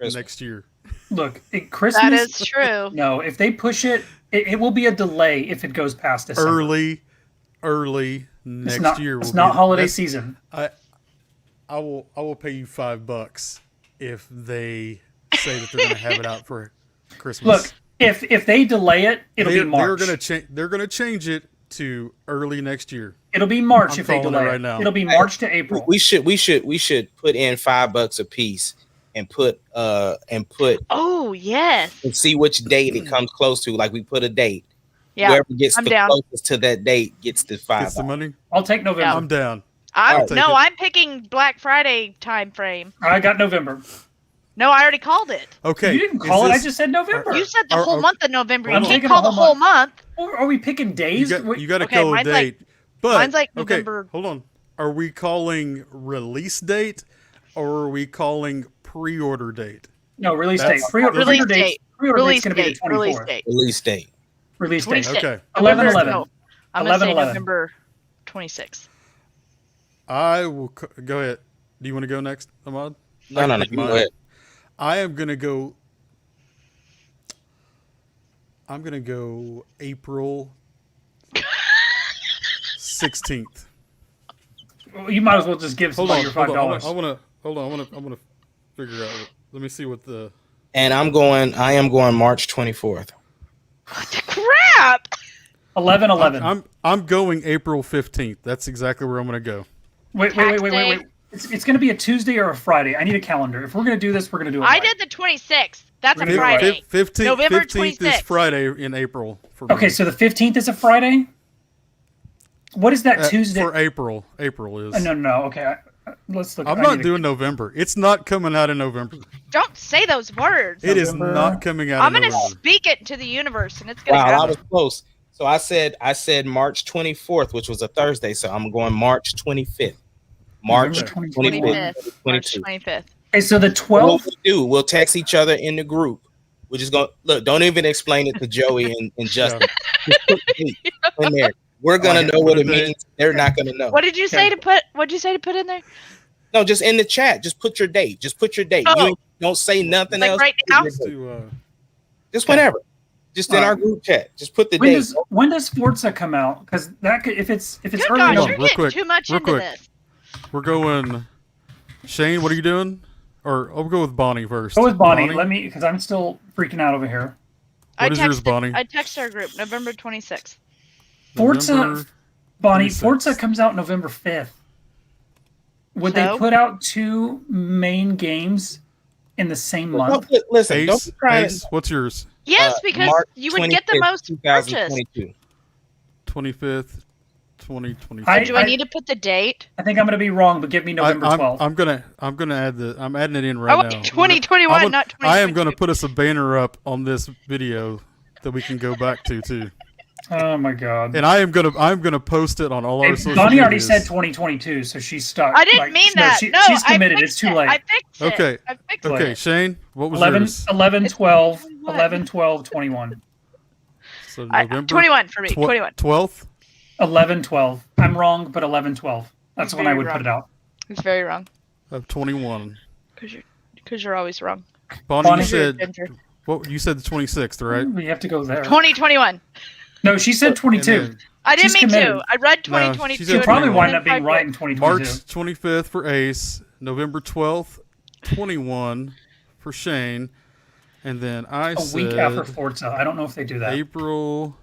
next year. Look, Christmas. That is true. No, if they push it, it will be a delay if it goes past December. Early next year. It's not holiday season. I will pay you $5 if they say that they're going to have it out for Christmas. Look, if they delay it, it'll be March. They're going to change it to early next year. It'll be March I'm if they calling it delay right it. now. It'll be March to April. We should put in $5 a piece and put Oh yes. and see which date it comes close to. Like we put a date. Yeah. Whoever gets I'm the down. closest to that date gets the Gets the $5. money. I'll take November. I'm down. I'll take it. I'm picking Black Friday time frame. I got November. No, I already called it. Okay. You didn't call is it. I this- just said November. You said the Are- whole are- month of November. You I'm can't taking call the the whole whole month. Or are we picking You days? got to Okay, call a mine's like- date. But mine's like okay, November. hold on. Are we calling release date or are we calling pre-order date? No, release date. That's- Pre-order Release date. date. Pre-order date's Release going to be the date. 24th. Release date. Release date. Release date. 26. Okay. 11/11. No, I'm gonna say 11/11. November 26th. I will go ahead. Do you want to go next, Ahmad? No. pick You mine. go ahead. I am gonna go. I'm gonna go April 16th. Well, you might as well just give Hold somebody on, your hold $5. on. I want to figure out. Let me see what the. And I am going March 24th. Crap! 11/11. I'm going April 15th. That's exactly where I'm gonna go. Wait. Tax day. It's going to be a Tuesday or a Friday. I need a calendar. If we're going to do this, we're going to do it. I right. did the 26th. That's a Fif- Friday. 15th. November 15th is 26th. Friday in April. For me. Okay, so the 15th is a Friday. What is that Tuesday? for April? April is. No. Okay, let's look. I'm I not need doing November. It's not coming out in November. Don't say those words. It is November. not coming out I'm in gonna November. speak it to the universe, and it's gonna Wow, I happen. was close. So I said March 24th, which was a Thursday. So I'm going March 25th. March November 25th. 25th. March 25th. Okay, so the What 12th. we do, we'll text each other in the group. We're just going to look. Don't even explain it to Joey and Justin. Just put the date in there. We're gonna know what it means. They're not gonna know. What did you say to put? What did you say to put in there? No, just in the chat. Just put your date. Just put your date. Oh. You don't say nothing Like else. right now? Just whenever. Just in our group chat. Just put the When date. when does Forza come out? Because that could, if it's Good early gosh, enough, you're real getting quick, too much real into quick. this. We're going. Shane, what are you doing? Or I'll go with Bonnie first. go with Bonnie. Let me, because I'm still freaking out over here. What is yours, Bonnie? I texted our group November 26th. Forza, November Bonnie, 26th. Forza comes out November 5th. Would they So? put out two main games in the same month? Listen, don't Ace, be trying Ace, what's yours? Yes, because March you would get the 25th, most purchase. 2022. 25th, 2022. Do I need to put the date? I think I'm going to be wrong, but give me November 12th. I'm gonna add I'm adding it in right Oh, now. 2021, I'm gonna- not I am 2022. gonna put us a banner up on this video that we can go back to too. Oh my god. And I'm gonna post it on all our Hey, social Bonnie already medias. said 2022, so she's stuck. I didn't Like, mean no, that. she's I committed. fixed It's too it. late. I fixed it. Okay. I fixed Okay, it. Shane, what was 11, yours? 11, 12, What? 11, 12, 21. So November 21 for me. 21. 12th. 11, 12. I'm wrong, but 11, 12. That's when I Very would wrong. put it out. It's very wrong. Of 21. Because you're always wrong. Bonnie, Bonnie you said Ginger. what? You said the 26th, right? We have to go there. 2021. No, she said 22. And then I didn't She's mean committed. to. I read No, 2022. she's She'll at probably 21. wind up being right in 2022. March 25th for Ace, November 12th, 21 for Shane, and then I A said week after Forza. I don't know if they do that. April.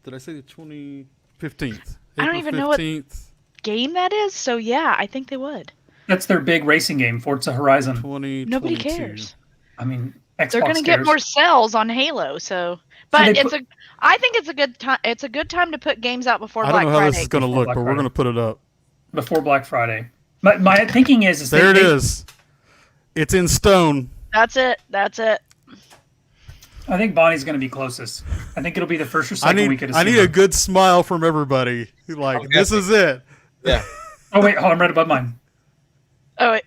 Did I say the 15th? I don't even know what 15th, game that is, so yeah, I think they would. That's their big racing game, Forza Horizon. 2022. Nobody cares. I mean, Xbox They're going to get cares. more sales on Halo, so. But they I think it's a good time. It's a good time to put games out before I Black don't know how Friday. this is going to Before look, Black but we're Friday. going to put it up. before Black Friday. My thinking is There it is. It's in stone. That's it. That's it. I think Bonnie's going to be closest. I think it'll be the first or I second week of need December. a good smile from everybody. Like, this is it. Yeah. Oh wait, I'm right above mine. Oh wait,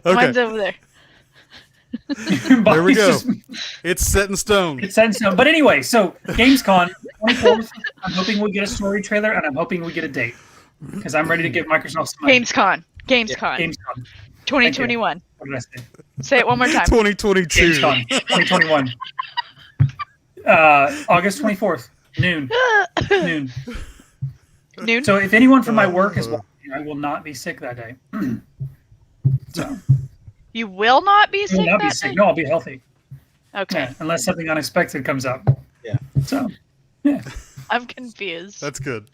mine's over there. There we Bonnie's go. just- It's set in stone. It's set in stone. But anyway, so Gamescom 24th. I'm hoping we get a story trailer, and I'm hoping we get a date because I'm ready to give Microsoft some money. Gamescom. Gamescom. Gamescom. 2021. What did I say? Say it one more time. 2022. Gamescom 2021. August 24th, noon. Noon. So if anyone from my work is watching, I will not be sick that day. So You will not be I sick will not be that sick. day? No, I'll be healthy. Okay. Yeah, unless something unexpected comes up. Yeah. So yeah. I'm confused. That's good.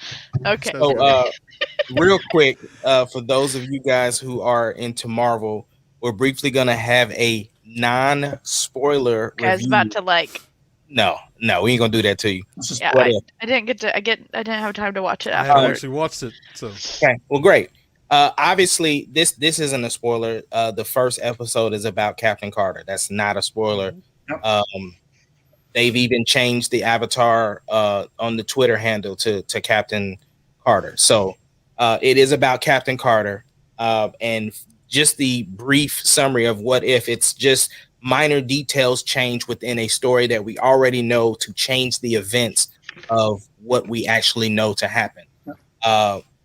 Okay. That's good. So, real quick, for those of you guys who are into Marvel, we're briefly gonna have a non-spoiler I was review. about to like. No, we ain't gonna do that to you. It's just Yeah, What I if? didn't get to. I didn't have time to watch it I haven't after. actually watched it, so Okay, well, great. Obviously, this isn't a spoiler. The first episode is about Captain Carter. That's not a spoiler. Yep. They've even changed the avatar on the Twitter handle to Captain Carter. So it is about Captain Carter. And just the brief summary of what if, it's just minor details change within a story that we already know to change the events of what we actually know to happen.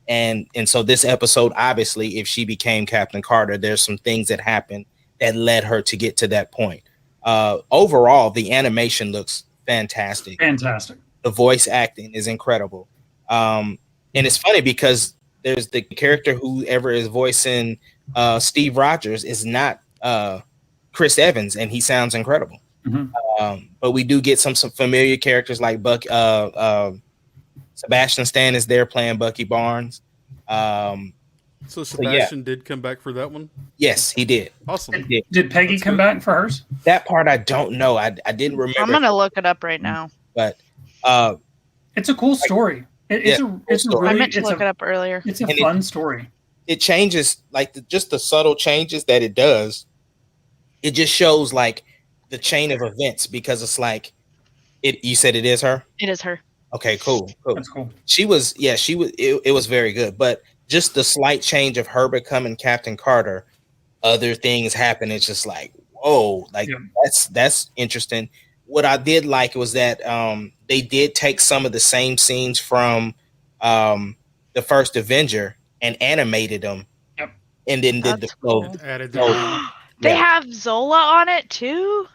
And so this episode, obviously, if she became Captain Carter, there's some things that happened that led her to get to that point. Overall, the animation looks fantastic. fantastic. The voice acting is incredible. And it's funny because there's the character whoever is voicing Steve Rogers is not Chris Evans, and he sounds incredible. Mhm. But we do get some familiar characters like Sebastian Stan is there playing Bucky Barnes. So Sebastian did come back for that one. Yes, he did. Awesome. He did. Did Peggy That's come good. back for hers? That part I don't know. I didn't remember. I'm gonna look it up right now. But It's a cool story. It's a story. I really meant to look it up earlier. it's a And fun story. it changes, like just the subtle changes that it does. It just shows like the chain of events, because it's like you said it is her. It is her. Okay, cool. That's cool. She was it was very good, but just the slight change of her becoming Captain Carter, other things happen. It's just like, whoa, like Yeah. that's interesting. What I did like was that they did take some of the same scenes from the first Avenger and animated them. Yep. And then did the That's flow. cool. Added Oh. that. They Yeah. have Zola on it too.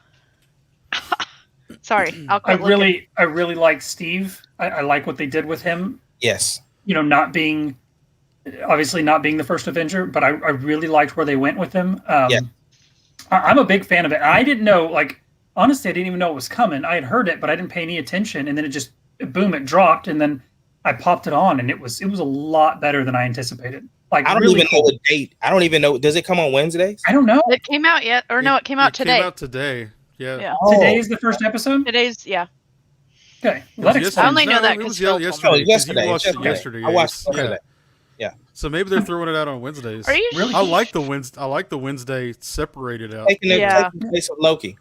Sorry, I'll I quit looking. really like Steve. I like what they did with him. Yes. You know, not being the first Avenger, but I really liked where they went with him. Yeah. I'm a big fan of it. I didn't know, like, honestly, I didn't even know it was coming. I had heard it, but I didn't pay any attention. And then it dropped, and then I popped it on, and it was a lot better than I anticipated. Like, I don't really even cool. know the date. I don't even know. Does it come on Wednesdays? I don't know. It came out yet, or no? It came out today. Came out today. Yeah. Yeah. Today is the first episode. Today's Okay, It well, was that explains. I only know No, that it 'cause was Phil told me. yesterday. Oh, 'cause yesterday. You watched it yesterday. I watched yeah. yesterday. Yeah. So maybe they're throwing it out on Wednesdays. Are you? Really? I like the Wednesday separated out. Taking the Yeah. place of Loki.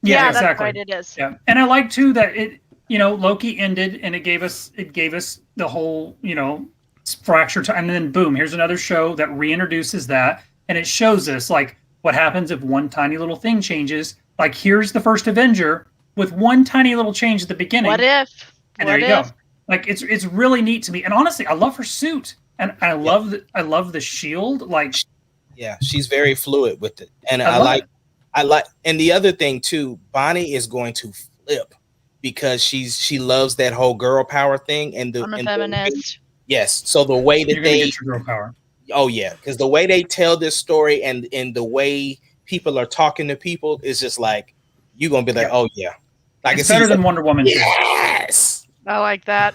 Yeah, that's exactly. right. It is. Yeah, and I like too that it, Loki ended, and it gave us the whole, fracture time, and then boom, here's another show that reintroduces that, and it shows us like what happens if one tiny little thing changes. Like, here's the first Avenger with one tiny little change at the beginning. What if? And What there you if? go. Like, it's really neat to me, and honestly, I love her suit, and I love the shield. Like, Yeah, she's very fluid with it, and I love it. and the other thing too, Bonnie is going to flip because she loves that whole girl power thing, and I'm a feminist. yes. So the way that You're gonna they, get your girl power. oh yeah, because the way they tell this story and the way people are talking to people is just like you're gonna be like, oh yeah, like It's better than Wonder Woman. yes. I like that.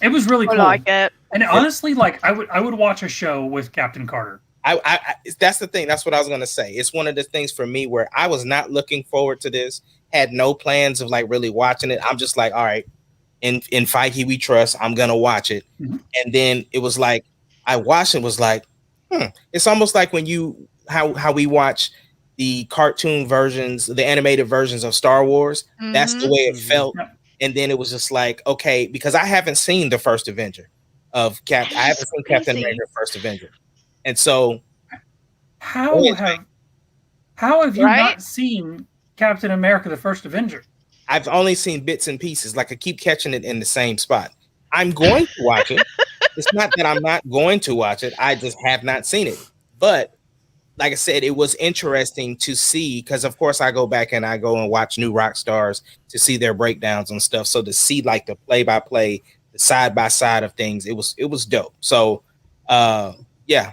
It was really I cool. like it. And honestly, like, I would watch a show with Captain Carter. I that's the thing. That's what I was gonna say. It's one of the things for me where I was not looking forward to this. Had no plans of like really watching it. I'm just like, all right, in Feige we trust. I'm gonna watch it. Mhm. And then it was like I watched it. Was like, It's almost like when you how we watch the cartoon versions, the animated versions of Star Wars. That's the Mhm. way it Mhm. felt. Yep. And then it was just like, okay, because I haven't seen the first Avenger of Cap. I haven't seen Captain Crazy. America First Avenger. And so How Go ahead, have you Right? not seen Captain America: The First Avenger? I've only seen bits and pieces. Like I keep catching it in the same spot. I'm going to watch it. It's not that I'm not going to watch it. I just have not seen it. But like I said, it was interesting to see because, of course, I go back and I go and watch New Rock Stars to see their breakdowns and stuff. So to see like the play-by-play, the side-by-side of things, it was dope. So, yeah,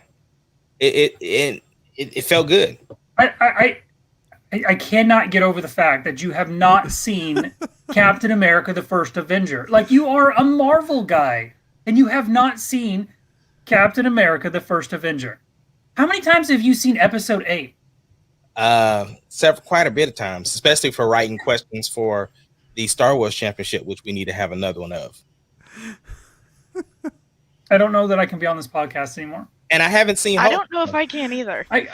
it felt good. I I cannot get over the fact that you have not seen Captain America: The First Avenger. Like, you are a Marvel guy, and you have not seen Captain America: The First Avenger. How many times have you seen Episode 8? Quite a bit of times, especially for writing questions for the Star Wars Championship, which we need to have another one of. I don't know that I can be on this podcast anymore. And I haven't seen I Hulk. don't know if I can either. I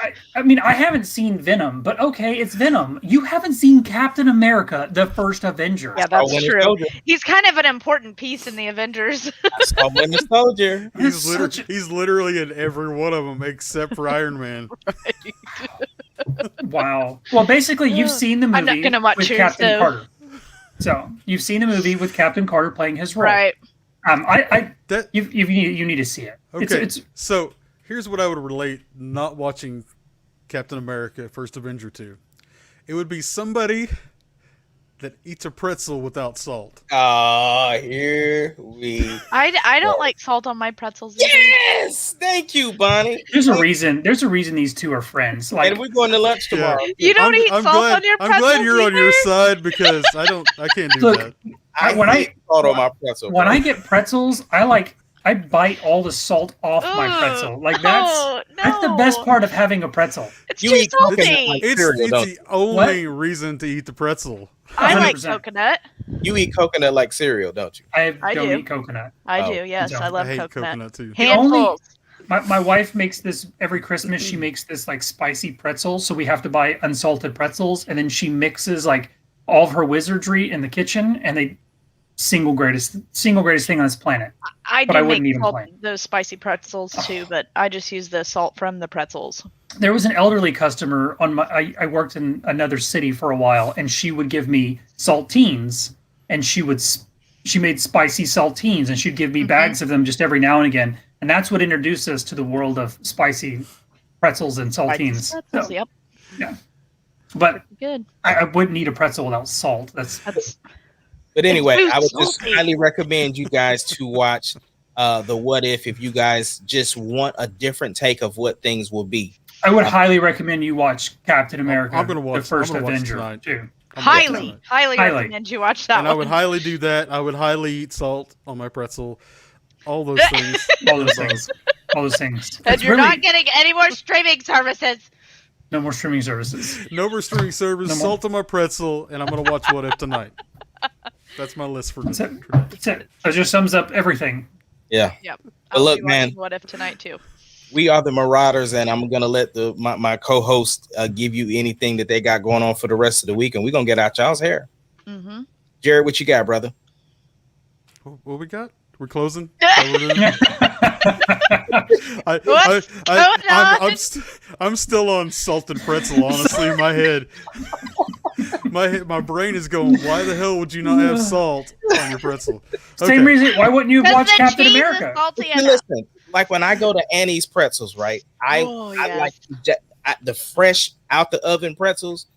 mean, I haven't seen Venom, but okay, it's Venom. You haven't seen Captain America: The First Avenger. Yeah, that's Winter true. Soldier. He's kind of an important piece in the Avengers. I saw Winter Soldier. He's literally in every one of them except for Iron Man. Wow. Well, basically, you've seen the movie I'm not gonna watch with yours, Captain so- Carter. So you've seen the movie with Captain Carter playing his role. Right. You need to see it. Okay, It's so here's what I would relate not watching Captain America: First Avenger to. It would be somebody that eats a pretzel without salt. Here we. I don't like salt on my pretzels either. Yes, thank you, Bonnie. There's a reason these two are friends. Like, And we're going to lunch tomorrow. You don't eat salt on your pretzels I'm glad you're on your either? side because I can't do Look, that. when I hate salt on my pretzel. when I get pretzels, I bite all the salt off my Ugh, pretzel. Like, no, that's the best part of having a pretzel. It's You too eat coconut salty. like- It's cereal, don't the only reason to eat the pretzel. I like 100%. coconut. You eat coconut like cereal, don't you? I I don't do. eat coconut. I Oh. do. Yes, No, I love I hate coconut. coconut too. Handfuls. My wife makes this every Christmas. She makes this like spicy pretzel, so we have to buy unsalted pretzels, and then she mixes like all of her wizardry in the kitchen, and they single greatest thing on this planet. I But do I wouldn't make eat 'em salt, plain. those spicy pretzels too, but I just use the salt from the pretzels. There was an elderly customer on my. I worked in another city for a while, and she would give me saltines, and she made spicy saltines, and she'd give me bags of them just every now and again, and that's what introduced us to the world of spicy pretzels and saltines. Pretzels, So, yep, but good. I wouldn't eat a pretzel without salt. That's But anyway, It's I would just salty. highly recommend you guys to watch the What If you guys just want a different take of what things will be. I would highly recommend you watch Captain America: I'm gonna watch- The First I'm gonna watch Avenger tonight. too. Highly Highly. recommend you watch that And I would one. highly do that. I would highly eat salt on my pretzel. All those things. All those things. All those things. And It's you're really not getting any more streaming services. no more streaming services. No more streaming service. No more. Salt on my pretzel, and I'm gonna watch What If tonight. That's my list for That's today. it. That's it. That just sums up everything. Yeah. Yep. But look, be watching man. What If tonight too? We are the Marauders, and I'm gonna let my co-host give you anything that they got going on for the rest of the week, and we're gonna get out y'all's hair. Mm-hmm. Jared, what you got, brother? What we got? We're closing. What's going on? I'm still on salt and pretzel. Honestly, in my head, my brain is going. Why the hell would you not have salt on your pretzel? Same reason. Why wouldn't you have watched the Captain cheese America? is salty Hey, enough. listen, like when I go to Annie's Pretzels, right? I like the fresh out the oven pretzels.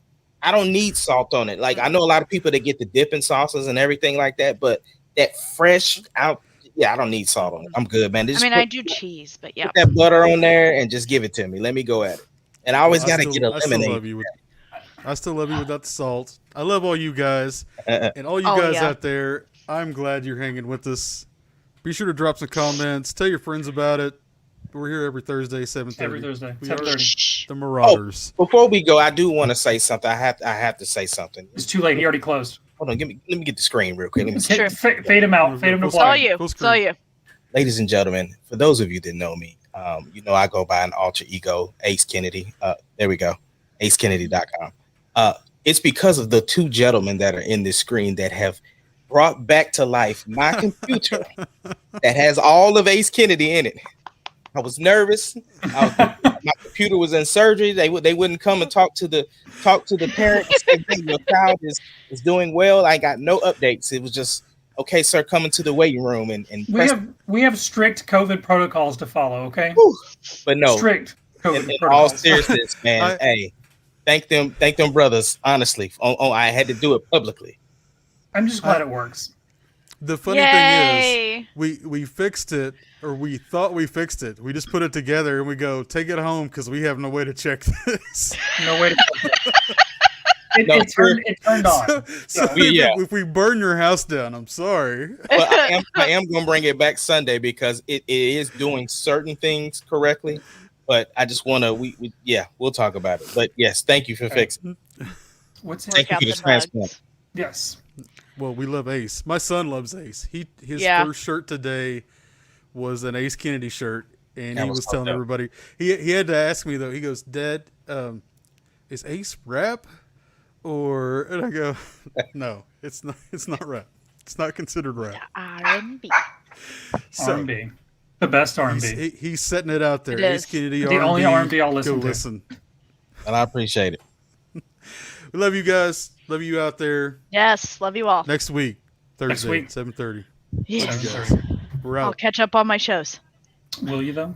I don't need salt on it. Like I know a lot of people that get the dipping sauces and everything like that, but that fresh out, I don't need salt on it. I'm good, man. Just I do cheese, but yeah. put that butter on there and just give it to me. Let me go at it. And I always got to get a I still lemonade. love you. I still love you without the salt. I love all you guys and all you Oh, guys yeah. out there. I'm glad you're hanging with us. Be sure to drop some comments. Tell your friends about it. We're here every Thursday, 7:30. Every Thursday, We are 7:30. the Marauders. Before we go, I do want to say something. I have to say something. It's too late. He already closed. Hold on, let me get the screen real quick. Let me see. Sure. Fade him out. Fade him to It's It's all black. you. Full It's all you. Ladies and gentlemen, for those of you that know me, I go by an alter ego, Ace Kennedy. There we go, AceKennedy.com. It's because of the two gentlemen that are in this screen that have brought back to life my computer that has all of Ace Kennedy in it. I was nervous. My computer was in surgery. They wouldn't come and talk to the parent and say, hey, your child is doing well. I got no updates. It was just, okay, sir, come into the waiting room and We have strict COVID protocols to follow. Okay. but no, Strict COVID in all protocols. seriousness, man. Hey, thank them brothers. Honestly, I had to do it publicly. I'm just glad it works. The funny thing Yay. is, we fixed it, or we thought we fixed it. We just put it together and we go, take it home because we have no way to check this. No way to. It turned on. So if we burn your house down, I'm sorry. But I am going to bring it back Sunday because it is doing certain things correctly. But I just want to, we'll talk about it. But yes, thank you for fixing. Thank you for the transplant. Yes. Well, we love Ace. My son loves Ace. His first shirt today was an Ace Kennedy shirt, and he was telling everybody. He had to ask me though. He goes, "Dad, is Ace rap?" And I go, "No, it's not. It's not rap. It's not considered rap." R&B. R&B. The best R&B. He's setting it out there. Ace Kennedy, the only R&B I'll listen to. Listen. And I appreciate it. We love you guys. Love you out there. Yes, love you all. Next week, Thursday, 7:30. Yes. 7:30. We're out. I'll catch up on my shows. Will you though?